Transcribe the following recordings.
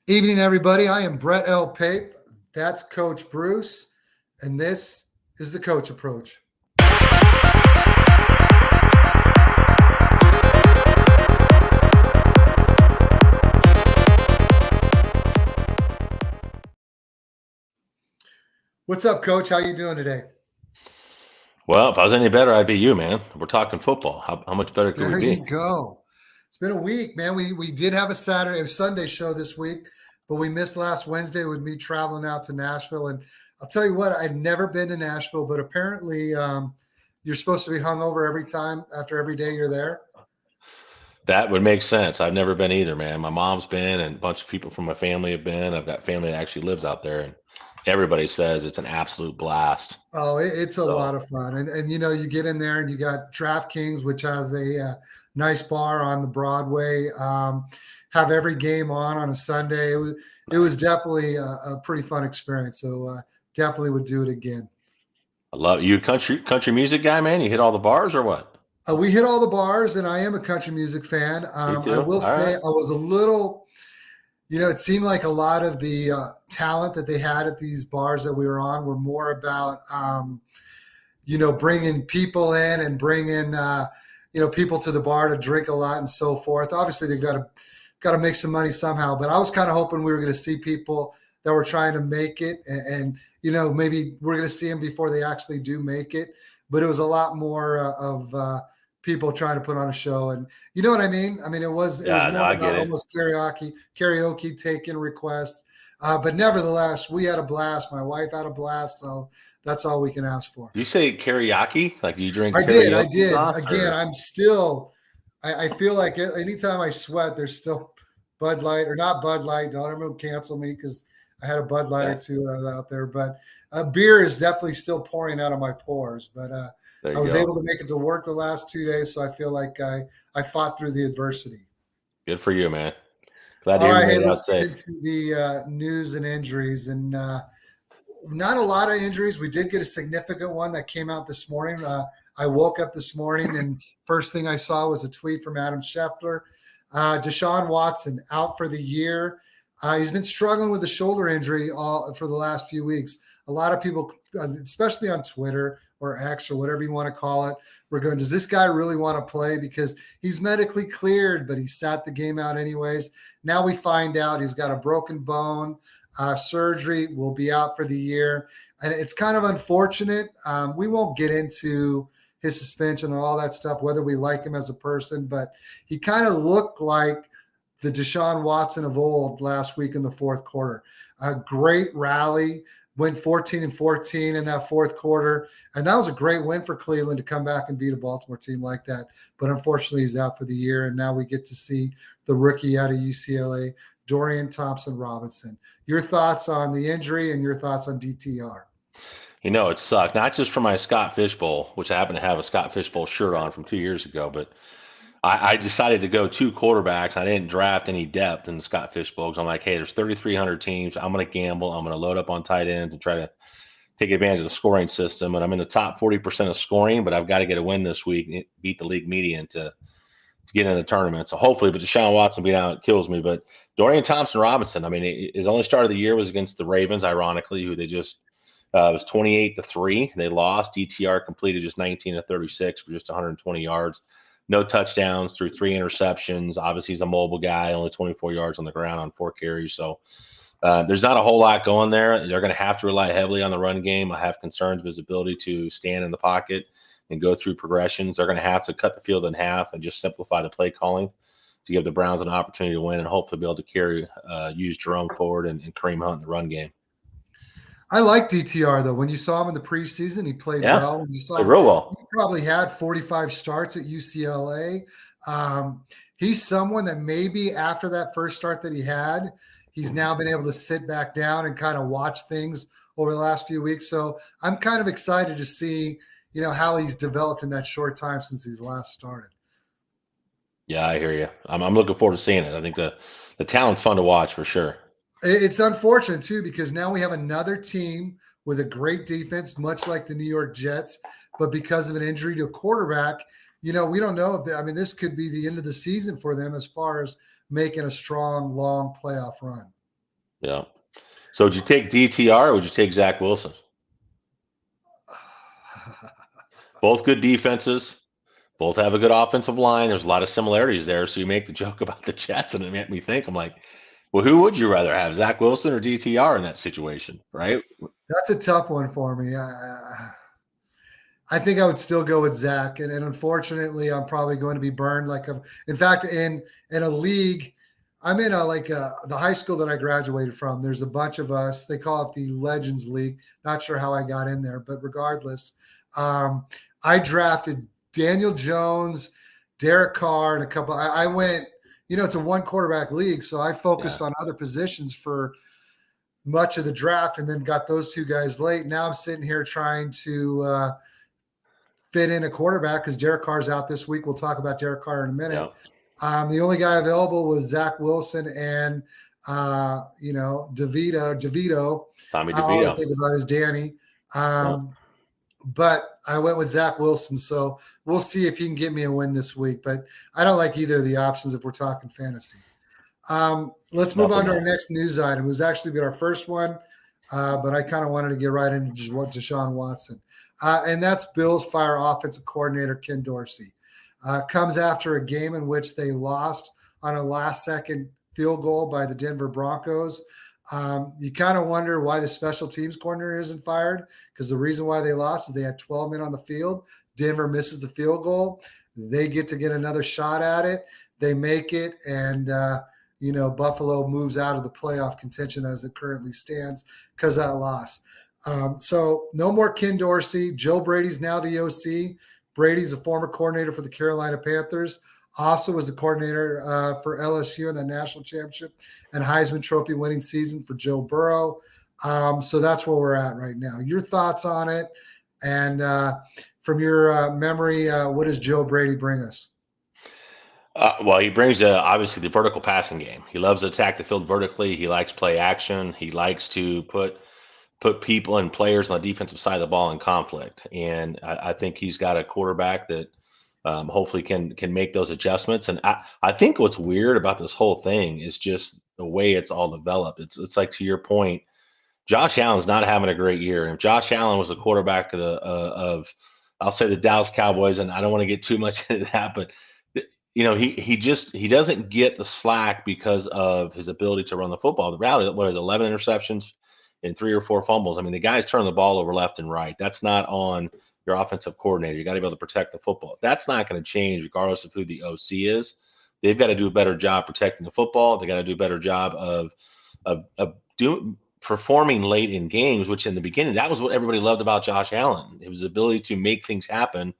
Evening, everybody. I am Brett L. Pape. That's Coach Bruce, and this is the Coach Approach. What's up, Coach? How you doing today? Well, if I was any better, I'd be you, man. We're talking football. How much better could we There be? you go. It's been a week, man. We did have a Sunday show this week, but we missed last Wednesday with me traveling out to Nashville. And I'll tell you what, I'd never been to Nashville, but apparently you're supposed to be hungover every time after every day you're there. That would make sense. I've never been either, man. My mom's been, and a bunch of people from my family have been. I've got family that actually lives out there, and everybody says it's an absolute blast. Oh, it's a So, lot of fun. And you get in there and you got DraftKings, which has a nice bar on the Broadway. Have every game on a Sunday. It was definitely a pretty fun experience. So definitely would do it again. I love you, country music guy, man. You hit all the bars or what? We hit all the bars, and I am a country music fan. Me I too. will All say right. I was a little, it seemed like a lot of the talent that they had at these bars that we were on were more about, bringing people in and bringing, people to the bar to drink a lot and so forth. Obviously, they've got to make some money somehow. But I was kind of hoping we were going to see people that were trying to make it, and maybe we're going to see them before they actually do make it. But it was a lot more of people trying to put on a show, and you know what I mean. I mean, it was Yeah, no, more I about get it. almost karaoke taking requests. But nevertheless, we had a blast. My wife had a blast, so that's all we can ask for. You say karaoke? Like, do you drink I karaoke did. sauce Again, or? I'm still. I feel like anytime I sweat, there's still Bud Light or not Bud Light. Don't everyone cancel me because I had a Bud Light or Yeah, two out there. But beer is definitely still pouring out of my pores. But there I you was go. able to make it to work the last 2 days, so I feel like I fought through the adversity. Good for you, man. Glad to All hear you right, hey, made it out let's get safe. into the news and injuries, and not a lot of injuries. We did get a significant one that came out this morning. I woke up this morning, and first thing I saw was a tweet from Adam Schefter. Deshaun Watson out for the year. He's been struggling with a shoulder injury for the last few weeks. A lot of people, especially on Twitter or X or whatever you want to call it, we're going, does this guy really want to play? Because he's medically cleared, but he sat the game out anyways. Now we find out he's got a broken bone. Surgery, will be out for the year. And it's kind of unfortunate. We won't get into his suspension and all that stuff, whether we like him as a person, but he kind of looked like the Deshaun Watson of old last week in the fourth quarter. A great rally, went 14-14 in that fourth quarter. And that was a great win for Cleveland to come back and beat a Baltimore team like that. But unfortunately, he's out for the year. And now we get to see the rookie out of UCLA, Dorian Thompson-Robinson. Your thoughts on the injury and your thoughts on DTR? It sucked, not just for my Scott Fishbowl, which I happen to have a Scott Fishbowl shirt on from 2 years ago, but I decided to go two quarterbacks. I didn't draft any depth in the Scott Fishbowl because I'm like, hey, there's 3,300 teams. I'm going to gamble. I'm going to load up on tight ends and try to take advantage of the scoring system. And I'm in the top 40% of scoring, but I've got to get a win this week and beat the league median to get into the tournament. So hopefully, but Deshaun Watson being out kills me. But Dorian Thompson-Robinson, I mean, his only start of the year was against the Ravens, ironically, who they just was 28-3. They lost. DTR completed just 19-36 for just 120 yards. No touchdowns through 3 interceptions. Obviously, he's a mobile guy, only 24 yards on the ground on 4 carries. So there's not a whole lot going there. They're going to have to rely heavily on the run game. I have concerns with his ability to stand in the pocket and go through progressions. They're going to have to cut the field in half and just simplify the play calling to give the Browns an opportunity to win and hopefully be able to use Jerome Ford and Kareem Hunt in the run game. I like DTR, though. When you saw him in the preseason, he played Yeah, well. When you saw played him, real well. he probably had 45 starts at UCLA. He's someone that maybe after that first start that he had, he's now been able to sit back down and kind of watch things over the last few weeks. So I'm kind of excited to see, how he's developed in that short time since he's last started. Yeah, I hear you. I'm looking forward to seeing it. I think the talent's fun to watch for sure. It's unfortunate, too, because now we have another team with a great defense, much like the New York Jets. But because of an injury to a quarterback, we don't know if this could be the end of the season for them as far as making a strong, long playoff run. Yeah. So would you take DTR or would you take Zach Wilson? Both good defenses. Both have a good offensive line. There's a lot of similarities there. So you make the joke about the Jets, and it made me think. I'm like, well, who would you rather have, Zach Wilson or DTR in that situation, right? That's a tough one for me. I think I would still go with Zach, and unfortunately, I'm probably going to be burned. In fact, in a league, I'm in the high school that I graduated from. There's a bunch of us. They call it the Legends League. Not sure how I got in there, but regardless, I drafted Daniel Jones, Derek Carr, and a couple. I went. It's a one quarterback league, so I focused on other positions for much of the draft, and then got those two guys late. Now I'm sitting here trying to fit in a quarterback because Derek Carr's out this week. We'll talk about Derek Carr in a minute. Yeah. The only guy available was Zach Wilson and DeVito. Tommy DeVito. All I think about is Danny. But I went with Zach Wilson, so we'll see if he can get me a win this week. But I don't like either of the options if we're talking fantasy. Let's move on to our next news item. It was actually our first one, but I kind of wanted to get right into Deshaun Watson. And that's Bills fire offensive coordinator Ken Dorsey. Comes after a game in which they lost on a last-second field goal by the Denver Broncos. You kind of wonder why the special teams coordinator isn't fired, because the reason why they lost is they had 12 men on the field. Denver misses the field goal. They get another shot at it. They make it, and Buffalo moves out of the playoff contention as it currently stands because of that loss. So no more Ken Dorsey. Joe Brady's now the OC. Brady's a former coordinator for the Carolina Panthers. Also was the coordinator for LSU in the national championship and Heisman Trophy winning season for Joe Burrow. So that's where we're at right now. Your thoughts on it, and from your memory, what does Joe Brady bring us? Well, he brings obviously the vertical passing game. He loves to attack the field vertically. He likes play action. He likes to put people and players on the defensive side of the ball in conflict. And I think he's got a quarterback that hopefully can make those adjustments. And I think what's weird about this whole thing is just the way it's all developed. It's like, to your point, Josh Allen's not having a great year. And if Josh Allen was the quarterback of I'll say the Dallas Cowboys, and I don't want to get too much into that, but he doesn't get the slack because of his ability to run the football. The reality, what is 11 interceptions and 3 or 4 fumbles? I mean, the guy's turning the ball over left and right. That's not on your offensive coordinator. You got to be able to protect the football. That's not going to change regardless of who the OC is. They've got to do a better job protecting the football. They got to do a better job of performing late in games, which in the beginning, that was what everybody loved about Josh Allen. It was his ability to make things happen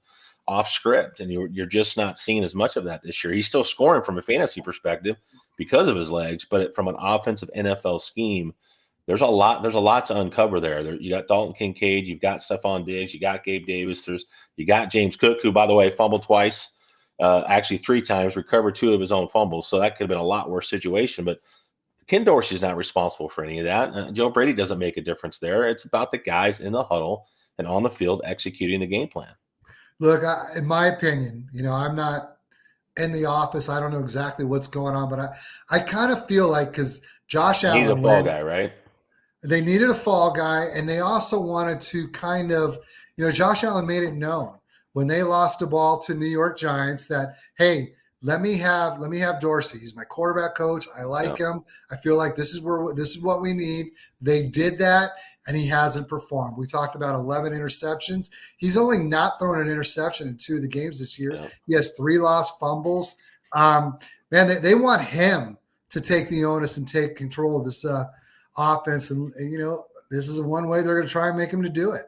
off script, and you're just not seeing as much of that this year. He's still scoring from a fantasy perspective because of his legs, but from an offensive NFL scheme, there's a lot to uncover there. You got Dalton Kincaid, you've got Stephon Diggs, you got Gabe Davis, you got James Cook, who, by the way, fumbled twice, actually 3 times, recovered 2 of his own fumbles, so that could have been a lot worse situation. But Ken Dorsey's not responsible for any of that. Joe Brady doesn't make a difference there. It's about the guys in the huddle and on the field executing the game plan. Look, in my opinion, I'm not in the office. I don't know exactly what's going on, but I kind of feel like, because Josh Allen needed a fall guy, right? They needed a fall guy, and they also wanted to kind of, Josh Allen made it known when they lost the ball to New York Giants that, hey, let me have Dorsey. He's my quarterback coach. I like him. I feel like this is what we need. They did that, and he hasn't performed. We talked about 11 interceptions. He's only not thrown an interception in 2 of the games this year. Yeah. He has 3 lost fumbles. Man, they want him to take the onus and take control of this offense, and this is one way they're going to try and make him to do it.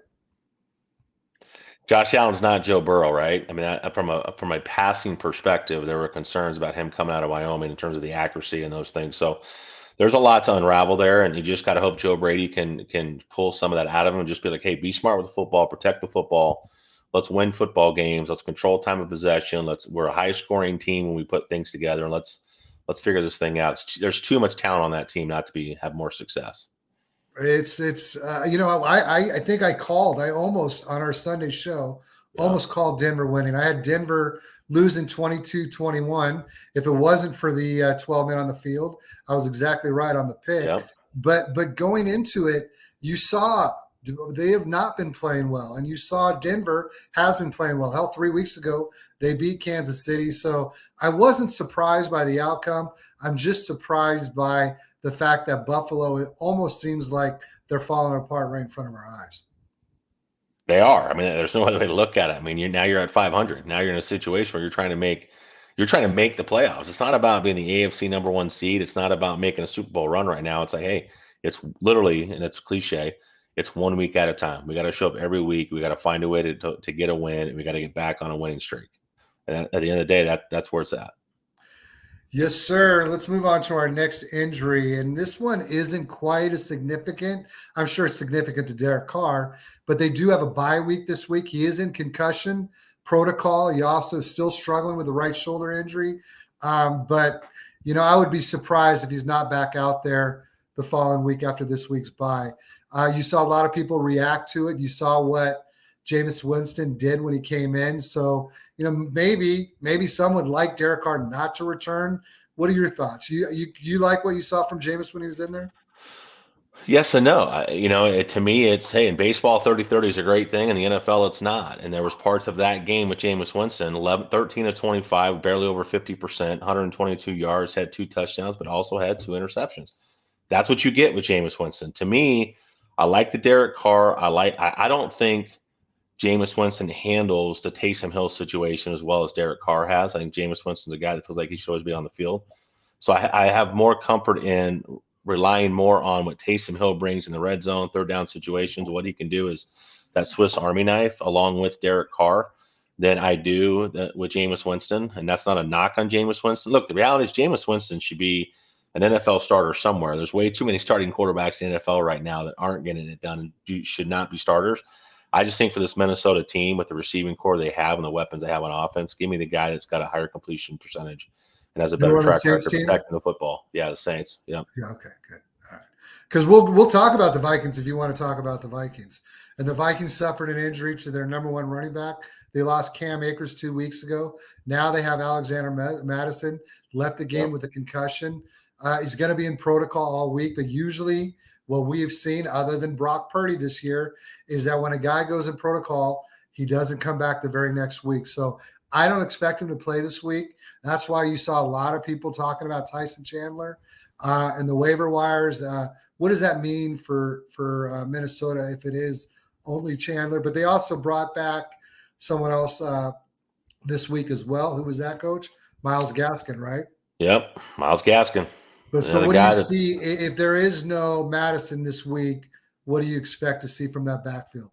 Josh Allen's not Joe Burrow, right? I mean, from a passing perspective, there were concerns about him coming out of Wyoming in terms of the accuracy and those things. So there's a lot to unravel there, and you just got to hope Joe Brady can pull some of that out of him and just be like, hey, be smart with the football, protect the football. Let's win football games. Let's control time of possession. We're a high-scoring team when we put things together, and let's figure this thing out. There's too much talent on that team not to have more success. I think I almost on our Sunday show almost called Denver winning. I had Denver losing 22-21. If it wasn't for the 12 men on the field, I was exactly right on the pick. Yep. But going into it, you saw they have not been playing well, and you saw Denver has been playing well. Hell, 3 weeks ago they beat Kansas City, so I wasn't surprised by the outcome. I'm just surprised by the fact that Buffalo, it almost seems like they're falling apart right in front of our eyes. They are. I mean, there's no other way to look at it. I mean, you're at 500. Now you're in a situation where you're trying to make the playoffs. It's not about being the AFC #1 seed. It's not about making a Super Bowl run right now. It's like, hey, it's literally, and it's cliche, it's 1 week at a time. We got to show up every week. We got to find a way to get a win, and we got to get back on a winning streak. And at the end of the day, that's where it's at. Yes, sir. Let's move on to our next injury. And this one isn't quite as significant. I'm sure it's significant to Derek Carr, but they do have a bye week this week. He is in concussion protocol. He also is still struggling with the right shoulder injury. But, I would be surprised if he's not back out there the following week after this week's bye. You saw a lot of people react to it. You saw what Jameis Winston did when he came in. So, maybe some would like Derek Carr not to return. What are your thoughts? You like what you saw from Jameis when he was in there? Yes and no. To me, it's, hey, in baseball, 30-30 is a great thing. In the NFL, it's not. And there was parts of that game with Jameis Winston, 13 of 25, barely over 50%, 122 yards, had 2 touchdowns, but also had 2 interceptions. That's what you get with Jameis Winston. To me, I like the Derek Carr. I don't think Jameis Winston handles the Taysom Hill situation as well as Derek Carr has. I think Jameis Winston's a guy that feels like he should always be on the field. So I have more comfort in relying more on what Taysom Hill brings in the red zone, third down situations. What he can do is that Swiss Army knife along with Derek Carr than I do with Jameis Winston. And that's not a knock on Jameis Winston. Look, the reality is Jameis Winston should be an NFL starter somewhere. There's way too many starting quarterbacks in the NFL right now that aren't getting it done and should not be starters. I just think for this Minnesota team with the receiving core they have and the weapons they have on offense, give me the guy that's got a higher completion percentage and has a better track record protecting the football. Yeah, the Saints. Yeah. Yeah. Okay. Good. All right. Because we'll talk about the Vikings if you want to talk about the Vikings. And the Vikings suffered an injury to their #1 running back. They lost Cam Akers 2 weeks ago. Now they have Alexander Madison left the game with a concussion. He's going to be in protocol all week, but usually what we have seen, other than Brock Purdy this year, is that when a guy goes in protocol, he doesn't come back the very next week. So I don't expect him to play this week. That's why you saw a lot of people talking about Tyson Chandler and the waiver wires. What does that mean for Minnesota if it is only Chandler? But they also brought back someone else this week as well. Who was that, Coach? Myles Gaskin, right? Yep, Myles Gaskin. But so what do you see if there is no Madison this week? What do you expect to see from that backfield?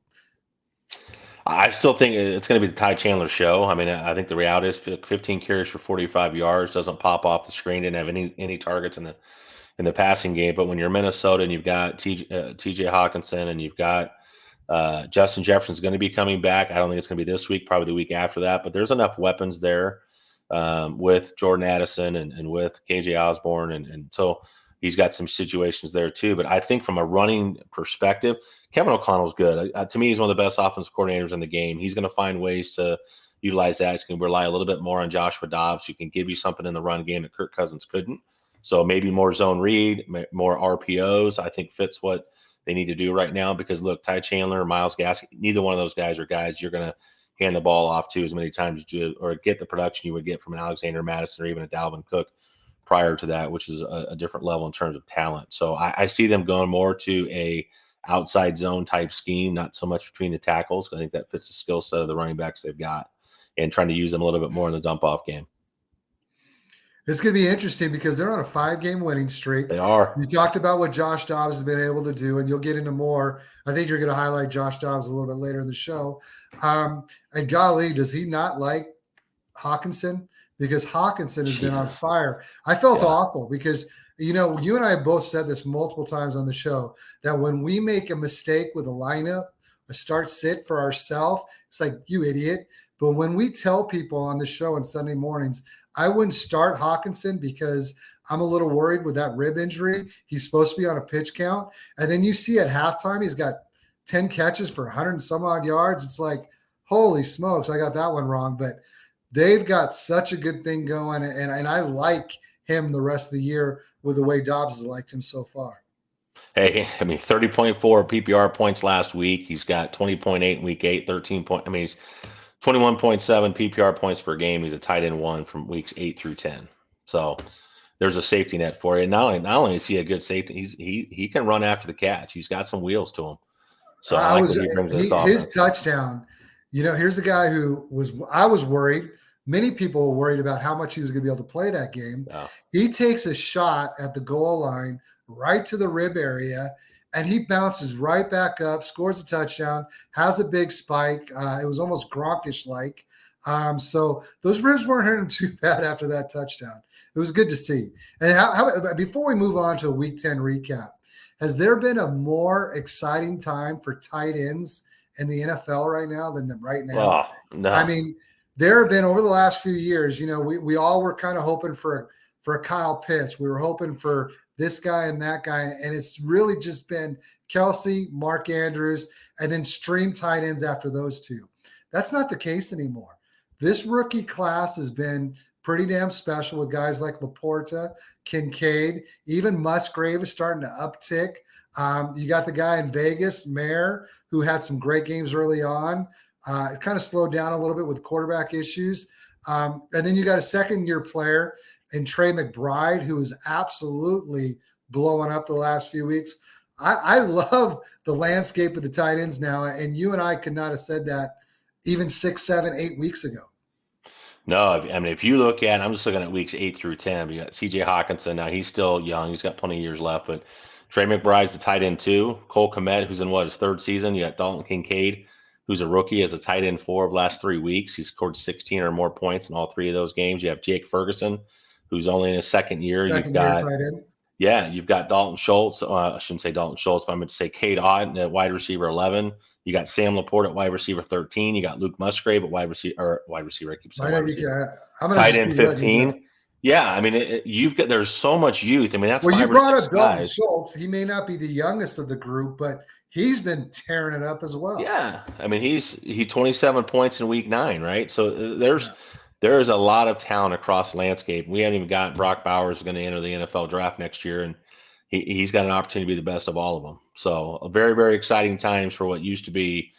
I still think it's going to be the Ty Chandler show. I mean, I think the reality is 15 carries for 45 yards, doesn't pop off the screen, didn't have any targets in the passing game. But when you're Minnesota and you've got TJ Hawkinson and you've got Justin Jefferson's going to be coming back. I don't think it's going to be this week, probably the week after that. But there's enough weapons there with Jordan Addison and with KJ Osborne. And so he's got some situations there too. But I think from a running perspective, Kevin O'Connell's good. To me, he's one of the best offensive coordinators in the game. He's going to find ways to utilize that. He's going to rely a little bit more on Joshua Dobbs, who can give you something in the run game that Kirk Cousins couldn't. So maybe more zone read, more RPOs, I think fits what they need to do right now. Because, look, Ty Chandler, Myles Gaskin, neither one of those guys are guys you're going to hand the ball off to as many times as you or get the production you would get from an Alexander Madison or even a Dalvin Cook prior to that, which is a different level in terms of talent. So I see them going more to a outside zone type scheme, not so much between the tackles. I think that fits the skill set of the running backs they've got, and trying to use them a little bit more in the dump off game. It's going to be interesting because they're on a 5-game winning streak. They are. You talked about what Josh Dobbs has been able to do, and you'll get into more. I think you're going to highlight Josh Dobbs a little bit later in the show. And golly, does he not like Hawkinson? Because Hawkinson has been on fire. I felt awful because, you and I have both said this multiple times on the show, that when we make a mistake with a lineup, a start sit for ourselves, it's like, you idiot. But when we tell people on the show on Sunday mornings, I wouldn't start Hawkinson because I'm a little worried with that rib injury. He's supposed to be on a pitch count. And then you see at halftime, he's got 10 catches for 100 and some odd yards. It's like, Holy smokes, I got that one wrong. But they've got such a good thing going, and I like him the rest of the year with the way Dobbs has liked him so far. Hey, I mean, 30.4 PPR points last week. He's got 20.8 in week 8, 13 point. I mean, he's 21.7 PPR points per game. He's a tight end one from weeks 8 through 10. So there's a safety net for you. And not only is he a good safety, he can run after the catch. He's got some wheels to him. So I like what he brings to this offense. His touchdown. Here's a guy who I was worried. Many people were worried about how much he was going to be able to play that game. Yeah. He takes a shot at the goal line, right to the rib area, and he bounces right back up, scores a touchdown, has a big spike. It was almost Gronkish like. So those ribs weren't hurting too bad after that touchdown. It was good to see. And before we move on to a Week 10 recap, has there been a more exciting time for tight ends in the NFL right now than right now? Oh, no. I mean, there have been over the last few years, we all were kind of hoping for a Kyle Pitts. We were hoping for this guy and that guy. And it's really just been Kelsey, Mark Andrews, and then stream tight ends after those two. That's not the case anymore. This rookie class has been pretty damn special with guys like Laporta, Kincaid, even Musgrave is starting to uptick. You got the guy in Vegas, Mayer, who had some great games early on. It kind of slowed down a little bit with quarterback issues. And then you got a second-year player in Trey McBride, who is absolutely blowing up the last few weeks. I love the landscape of the tight ends now, and you and I could not have said that even 6, 7, 8 weeks ago. No, I mean, if you look at, I'm just looking at weeks 8 through 10. You got C.J. Hawkinson. Now he's still young; he's got plenty of years left. But Trey McBride's the tight end 2. Cole Kmet, who's in his third season. You got Dalton Kincaid, who's a rookie as a tight end 4 of the last 3 weeks. He's scored 16 or more points in all 3 of those games. You have Jake Ferguson, who's only in his second year. Second year tight end. Yeah, you've got Dalton Schultz. I shouldn't say Dalton Schultz, but I'm going to say Cade Otton at wide receiver 11. You got Sam Laporte at wide receiver 13. You got Luke Musgrave at wide receiver. I keep saying wide receiver. Tight end 15. Yeah, I mean, there's so much youth. I mean, that's you brought up Dalton Schultz. He may not be the youngest of the group, but he's been tearing it up as well. Yeah, I mean, he 27 points in week 9, right? So there's a lot of talent across the landscape. We haven't even got Brock Bowers going to enter the NFL draft next year, and he's got an opportunity to be the best of all of them. So a very, very exciting times for what used to be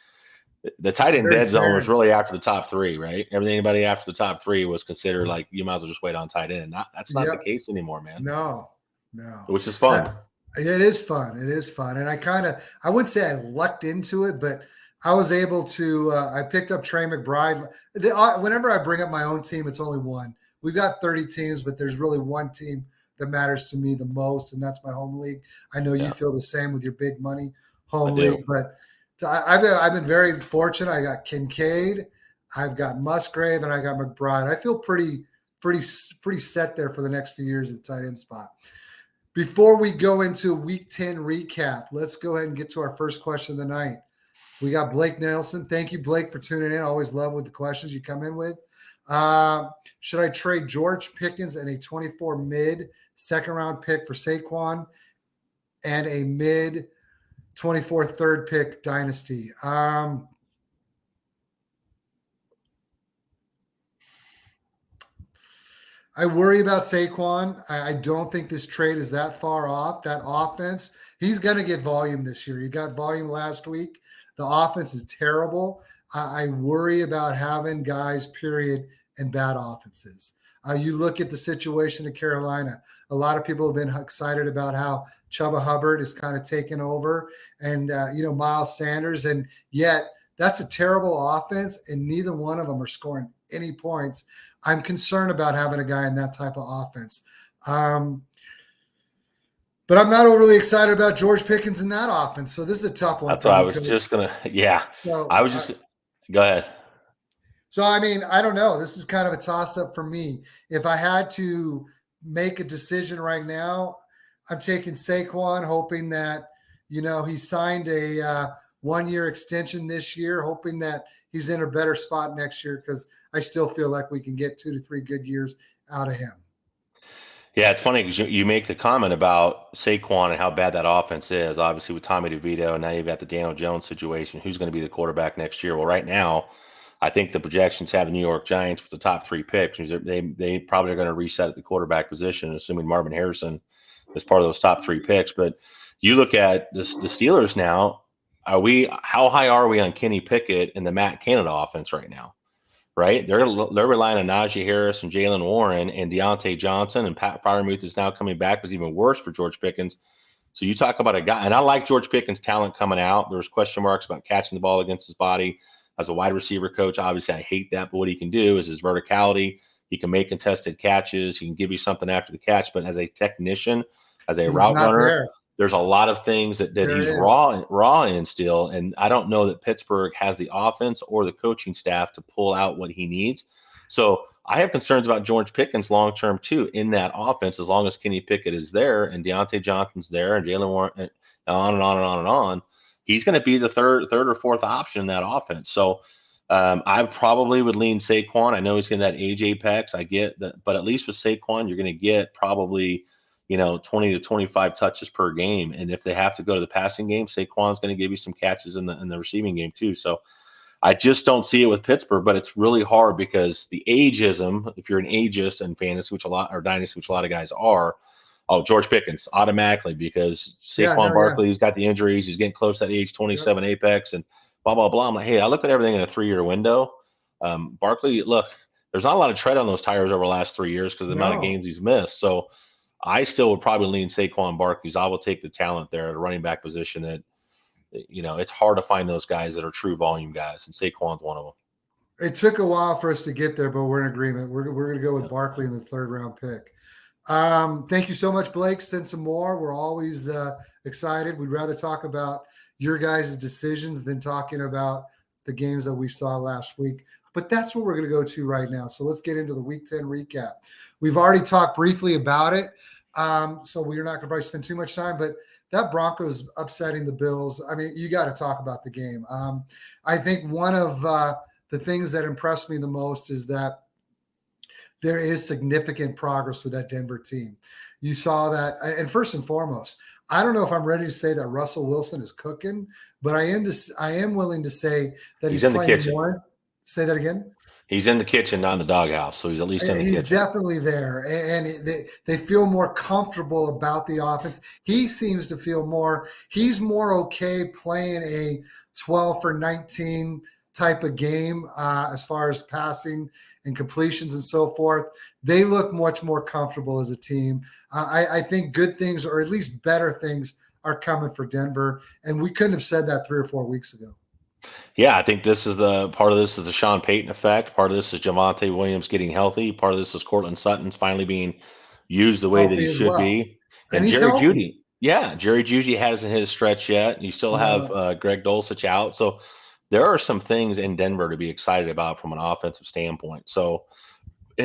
the tight end dead zone was really after the top 3, right? Anybody after the top 3 was considered like you might as well just wait on tight end. That's not the case anymore, man. No. Which is fun. It is fun. It is fun. And I wouldn't say I lucked into it, but I was able to, I picked up Trey McBride. Whenever I bring up my own team, it's only one. We've got 30 teams, but there's really one team that matters to me the most, and that's my home league. I know you feel the same with your big money home league, but I've been very fortunate. I got Kincaid, I've got Musgrave, and I got McBride. I feel pretty set there for the next few years at tight end spot. Before we go into Week 10 recap, let's go ahead and get to our first question of the night. We got Blake Nelson. Thank you, Blake, for tuning in. Always love with the questions you come in with. Should I trade George Pickens and a 24 mid second-round pick for Saquon and a mid 24 third pick dynasty? I worry about Saquon. I don't think this trade is that far off. That offense, he's going to get volume this year. He got volume last week. The offense is terrible. I worry about having guys, period, and bad offenses. You look at the situation in Carolina. A lot of people have been excited about how Chuba Hubbard is kind of taken over and, Miles Sanders. And yet that's a terrible offense, and neither one of them are scoring any points. I'm concerned about having a guy in that type of offense. But I'm not overly excited about George Pickens in that offense. So this is a tough one. That's what I was just going to – yeah. So, I was just go ahead. So, I mean, I don't know. This is kind of a toss-up for me. If I had to make a decision right now, I'm taking Saquon, hoping that, he signed a one-year extension this year, hoping that he's in a better spot next year because I still feel like we can get 2 to 3 good years out of him. Yeah, it's funny because you make the comment about Saquon and how bad that offense is. Obviously, with Tommy DeVito, and now you've got the Daniel Jones situation. Who's going to be the quarterback next year? Well, right now, I think the projections have the New York Giants with the top 3 picks. They probably are going to reset at the quarterback position, assuming Marvin Harrison is part of those top 3 picks. But you look at the Steelers now. How high are we on Kenny Pickett and the Matt Canada offense right now? Right, they're relying on Najee Harris and Jalen Warren and Deontay Johnson, and Pat Freiermuth is now coming back. Was even worse for George Pickens. So you talk about a guy, and I like George Pickens' talent coming out. There's question marks about catching the ball against his body. As a wide receiver coach, obviously I hate that, but what he can do is his verticality. He can make contested catches. He can give you something after the catch. But as a technician, as a route runner, there's a lot of things that he's raw in still. And I don't know that Pittsburgh has the offense or the coaching staff to pull out what he needs. So I have concerns about George Pickens long-term too in that offense, as long as Kenny Pickett is there and Deontay Johnson's there and Jalen Warren, and on and on and on and on. He's going to be the third or fourth option in that offense. So I probably would lean Saquon. I know he's getting that age apex. I get that, but at least with Saquon, you're going to get probably 20 to 25 touches per game. And if they have to go to the passing game, Saquon's going to give you some catches in the receiving game too. So I just don't see it with Pittsburgh, but it's really hard because the ageism, if you're an ageist in fantasy, or dynasty, which a lot of guys are, George Pickens automatically, because Saquon Barkley's got the injuries. He's getting close to that age 27 apex and blah, blah, blah. I'm like, hey, I look at everything in a 3-year window. Barkley, look, there's not a lot of tread on those tires over the last 3 years because of the amount of games he's missed. So I still would probably lean Saquon Barkley. I will take the talent there at a running back position that, it's hard to find those guys that are true volume guys, and Saquon's one of them. It took a while for us to get there, but we're in agreement. We're going to go with Barkley in the 3rd round pick. Thank you so much, Blake. Send some more. We're always excited. We'd rather talk about your guys' decisions than talking about the games that we saw last week. But that's what we're going to go to right now. So let's get into the Week 10 recap. We've already talked briefly about it, so we're not going to probably spend too much time. But that Broncos upsetting the Bills, I mean, you got to talk about the game. I think one of the things that impressed me the most is that there is significant progress with that Denver team. You saw that. And first and foremost, I don't know if I'm ready to say that Russell Wilson is cooking, but I am willing to say that he's playing more. Say that again. He's in the kitchen, not in the doghouse. So he's at least in the kitchen. He's definitely there. And they feel more comfortable about the offense. He seems to feel he's more okay playing a 12 for 19 type of game as far as passing and completions and so forth. They look much more comfortable as a team. I think good things, or at least better things, are coming for Denver. And we couldn't have said that 3 or 4 weeks ago. Yeah, I think this is part of this is the Sean Payton effect. Part of this is Javonte Williams getting healthy. Part of this is Cortland Sutton's finally being used the way that he should be. And Jerry Jeudy. Yeah, Jerry Jeudy hasn't hit his stretch yet. You still have Greg Dulcich out. So there are some things in Denver to be excited about from an offensive standpoint. So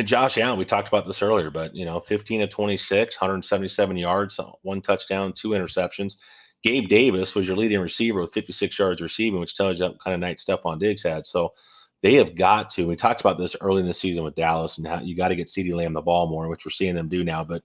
Josh Allen, we talked about this earlier, but 15 of 26, 177 yards, 1 touchdown, 2 interceptions. Gabe Davis was your leading receiver with 56 yards receiving, which tells you what kind of night Stephon Diggs had. So they have got to. We talked about this early in the season with Dallas and how you got to get CeeDee Lamb the ball more, which we're seeing them do now. But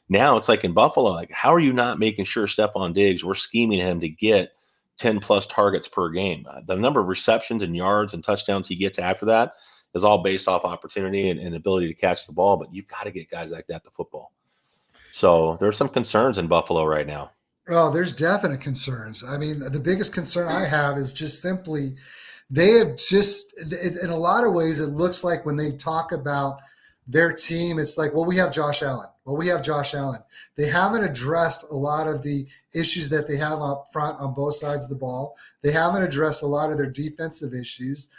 now it's like in Buffalo, like, how are you not making sure Stephon Diggs, we're scheming him to get 10-plus targets per game? The number of receptions and yards and touchdowns he gets after that is all based off opportunity and ability to catch the ball. But you've got to get guys like that to football. So there's some concerns in Buffalo right now. Oh, there's definite concerns. I mean, the biggest concern I have is just simply they have just, in a lot of ways, it looks like when they talk about their team, it's like, well, we have Josh Allen. They haven't addressed a lot of the issues that they have up front on both sides of the ball. They haven't addressed a lot of their defensive issues.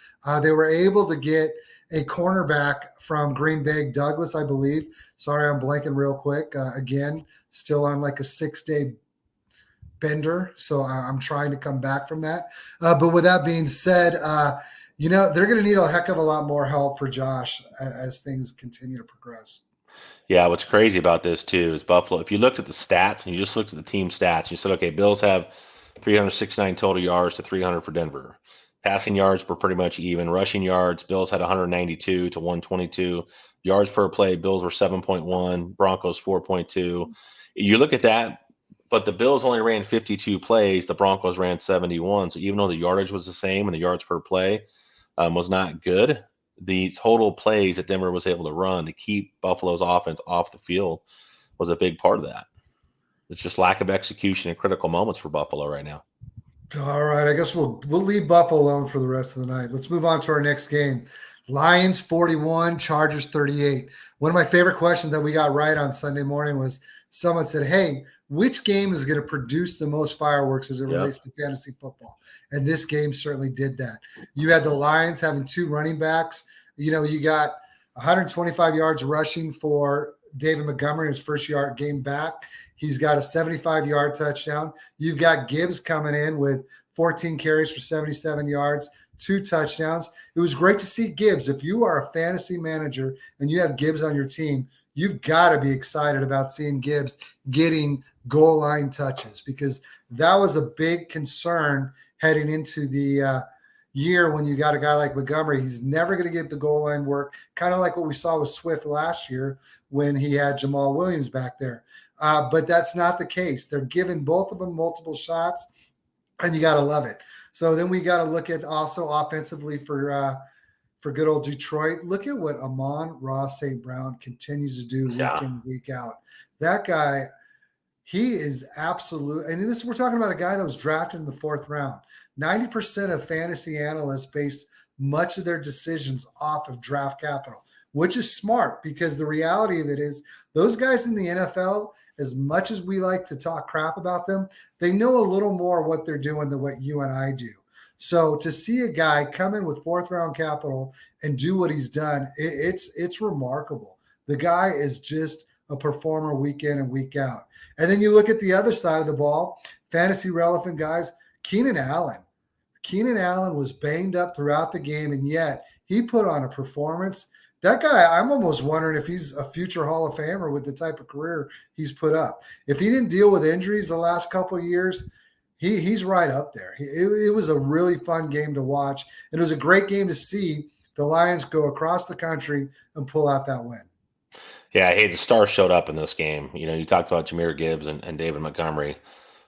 They were able to get a cornerback from Green Bay, Douglas, I believe. Sorry, I'm blanking real quick. Again, still on like a 6-day bender, so I'm trying to come back from that. But with that being said, they're going to need a heck of a lot more help for Josh as things continue to progress. Yeah, what's crazy about this too is Buffalo. If you looked at the stats and you just looked at the team stats, you said, okay, Bills have 369 total yards to 300 for Denver. Passing yards were pretty much even. Rushing yards, Bills had 192 to 122. Yards per play, Bills were 7.1, Broncos 4.2. You look at that, but the Bills only ran 52 plays. The Broncos ran 71. So even though the yardage was the same and the yards per play, was not good. The total plays that Denver was able to run to keep Buffalo's offense off the field was a big part of that. It's just lack of execution in critical moments for Buffalo right now. All right, I guess we'll leave Buffalo alone for the rest of the night. Let's move on to our next game. Lions 41, Chargers 38. One of my favorite questions that we got right on Sunday morning was someone said, hey, which game is going to produce the most fireworks as it relates to fantasy football? And this game certainly did that. You had the Lions having 2 running backs. You got 125 yards rushing for David Montgomery, his first game back. He's got a 75-yard touchdown. You've got Gibbs coming in with 14 carries for 77 yards, 2 touchdowns. It was great to see Gibbs. If you are a fantasy manager and you have Gibbs on your team, you've got to be excited about seeing Gibbs getting goal line touches, because that was a big concern heading into the year when you got a guy like Montgomery. He's never going to get the goal line work, kind of like what we saw with Swift last year when he had Jamal Williams back there. But that's not the case. They're giving both of them multiple shots, and you got to love it. So then we got to look at also offensively for good old Detroit. Look at what Amon-Ra St. Brown continues to do week in, week out. That guy, he is absolute. And we're talking about a guy that was drafted in the 4th round. 90% of fantasy analysts base much of their decisions off of draft capital, which is smart, because the reality of it is those guys in the NFL, as much as we like to talk crap about them, they know a little more what they're doing than what you and I do. So to see a guy come in with 4th round capital and do what he's done, it's remarkable. The guy is just a performer week in and week out. And then you look at the other side of the ball, fantasy relevant guys, Keenan Allen. Keenan Allen was banged up throughout the game, and yet he put on a performance. That guy, I'm almost wondering if he's a future Hall of Famer with the type of career he's put up. If he didn't deal with injuries the last couple of years, he's right up there. It was a really fun game to watch, and it was a great game to see the Lions go across the country and pull out that win. Yeah, hey, the stars showed up in this game. You talked about Jahmyr Gibbs and David Montgomery.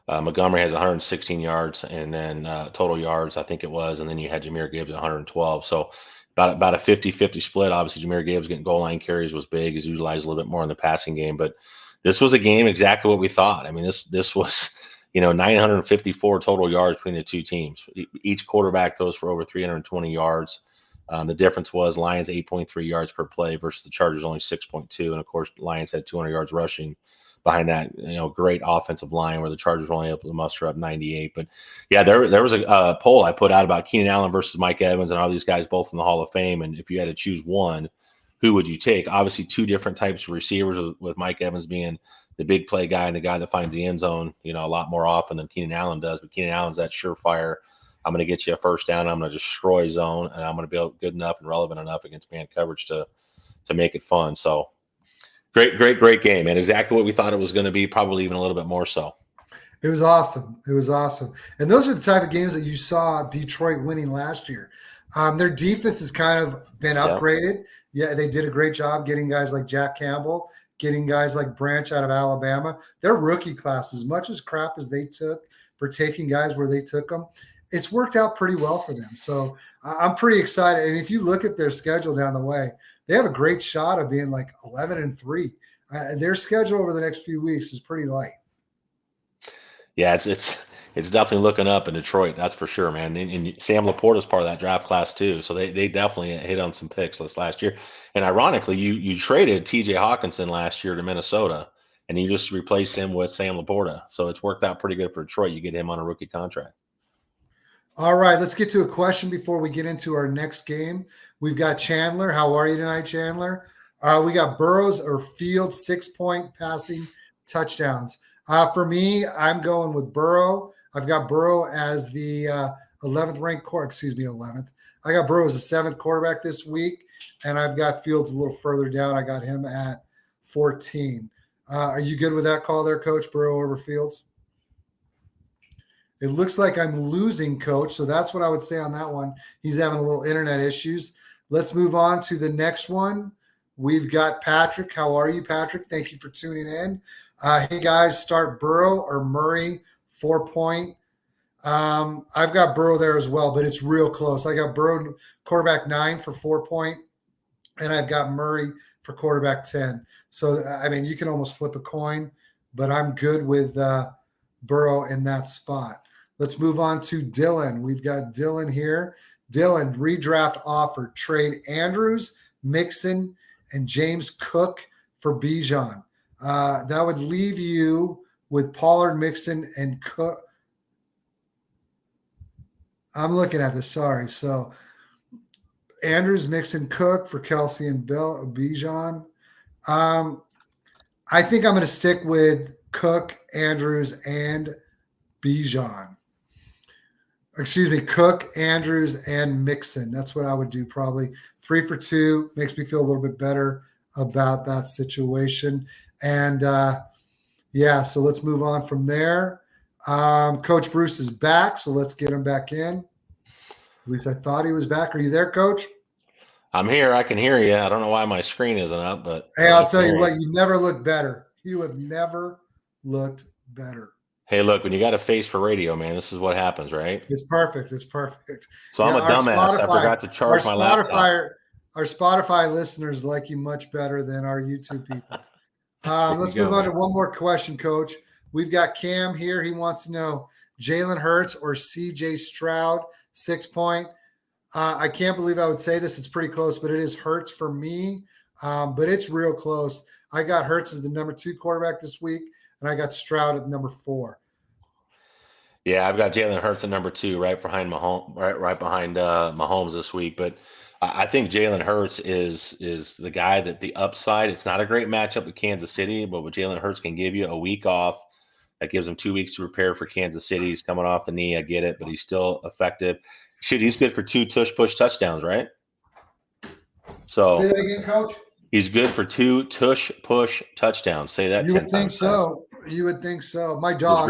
Montgomery has 116 yards, and then total yards, I think it was, and then you had Jahmyr Gibbs at 112. So about a 50-50 split. Obviously, Jahmyr Gibbs getting goal line carries was big. He's utilized a little bit more in the passing game, but this was a game exactly what we thought. I mean, this was 954 total yards between the two teams. Each quarterback throws for over 320 yards. The difference was Lions 8.3 yards per play versus the Chargers only 6.2, and of course, the Lions had 200 yards rushing behind that great offensive line, where the Chargers were only able to muster up 98. But yeah, there was a poll I put out about Keenan Allen versus Mike Evans, and all these guys both in the Hall of Fame. And if you had to choose one, who would you take? Obviously, 2 different types of receivers, with Mike Evans being the big play guy and the guy that finds the end zone, a lot more often than Keenan Allen does. But Keenan Allen's that surefire, I'm going to get you a first down, I'm going to destroy zone, and I'm going to be good enough and relevant enough against man coverage to make it fun. So great game, and exactly what we thought it was going to be, probably even a little bit more so. It was awesome. And those are the type of games that you saw Detroit winning last year. Their defense has kind of been upgraded. Yeah, they did a great job getting guys like Jack Campbell, getting guys like Branch out of Alabama. Their rookie class, as much as crap as they took for taking guys where they took them, it's worked out pretty well for them. So I'm pretty excited. And if you look at their schedule down the way, they have a great shot of being like 11-3. Their schedule over the next few weeks is pretty light. Yeah, it's definitely looking up in Detroit, that's for sure, man. And Sam Laporta is part of that draft class too, so they definitely hit on some picks this last year. And ironically, you traded T.J. Hawkinson last year to Minnesota, and you just replaced him with Sam Laporta. So it's worked out pretty good for Detroit. You get him on a rookie contract. All right, let's get to a question before we get into our next game. We've got Chandler. How are you tonight, Chandler? We got Burrows or Fields 6-point passing touchdowns. For me, I'm going with Burrow. I've got Burrow as the 11th ranked quarterback. 11th. I got Burrow as the 7th quarterback this week, and I've got Fields a little further down. I got him at 14. Are you good with that call there, Coach? Burrow over Fields? It looks like I'm losing Coach, so that's what I would say on that one. He's having a little internet issues. Let's move on to the next one. We've got Patrick. How are you, Patrick? Thank you for tuning in. Hey, guys, start Burrow or Murray 4-point I've got Burrow there as well, but it's real close. I got Burrow quarterback 9 for 4 point, and I've got Murray for quarterback 10. So, I mean, you can almost flip a coin, but I'm good with Burrow in that spot. Let's move on to Dylan. We've got Dylan here. Dylan, redraft offer. Trade Andrews, Mixon, and James Cook for Bijan. That would leave you with Pollard, Mixon, and Cook. I'm looking at this. Sorry. So Andrews, Mixon, Cook for Kelsey and Bijan. I think I'm going to stick with Cook, Andrews, and Bijan. Excuse me, Cook, Andrews, and Mixon. That's what I would do probably. 3 for 2 makes me feel a little bit better about that situation. And yeah, so let's move on from there. Coach Bruce is back, so let's get him back in. At least I thought he was back. Are you there, Coach? I'm here. I can hear you. I don't know why my screen isn't up, but hey, I'll tell you what, you never looked better. You have never looked better. Hey, look, when you got a face for radio, man, this is what happens, right? It's perfect. It's perfect. So I'm a dumbass. I forgot to charge my laptop. Our Spotify listeners like you much better than our YouTube people. Let's move on to one more question, Coach. We've got Cam here. He wants to know Jalen Hurts or CJ Stroud, 6 point. I can't believe I would say this. It's pretty close, but it is Hurts for me. But it's real close. I got Hurts as the number 2 quarterback this week, and I got Stroud at number 4. Yeah, I've got Jalen Hurts at number 2, right behind Mahomes, right behind Mahomes this week. But I think Jalen Hurts is the guy that the upside. It's not a great matchup with Kansas City, but what Jalen Hurts can give you a week off. That gives him 2 weeks to prepare for Kansas City. He's coming off the knee. I get it, but he's still effective. Shit, he's good for 2 tush-push touchdowns, right? So say that again, Coach. He's good for 2 tush-push touchdowns. Say that 10 times. You would think so. You would think so. My dogs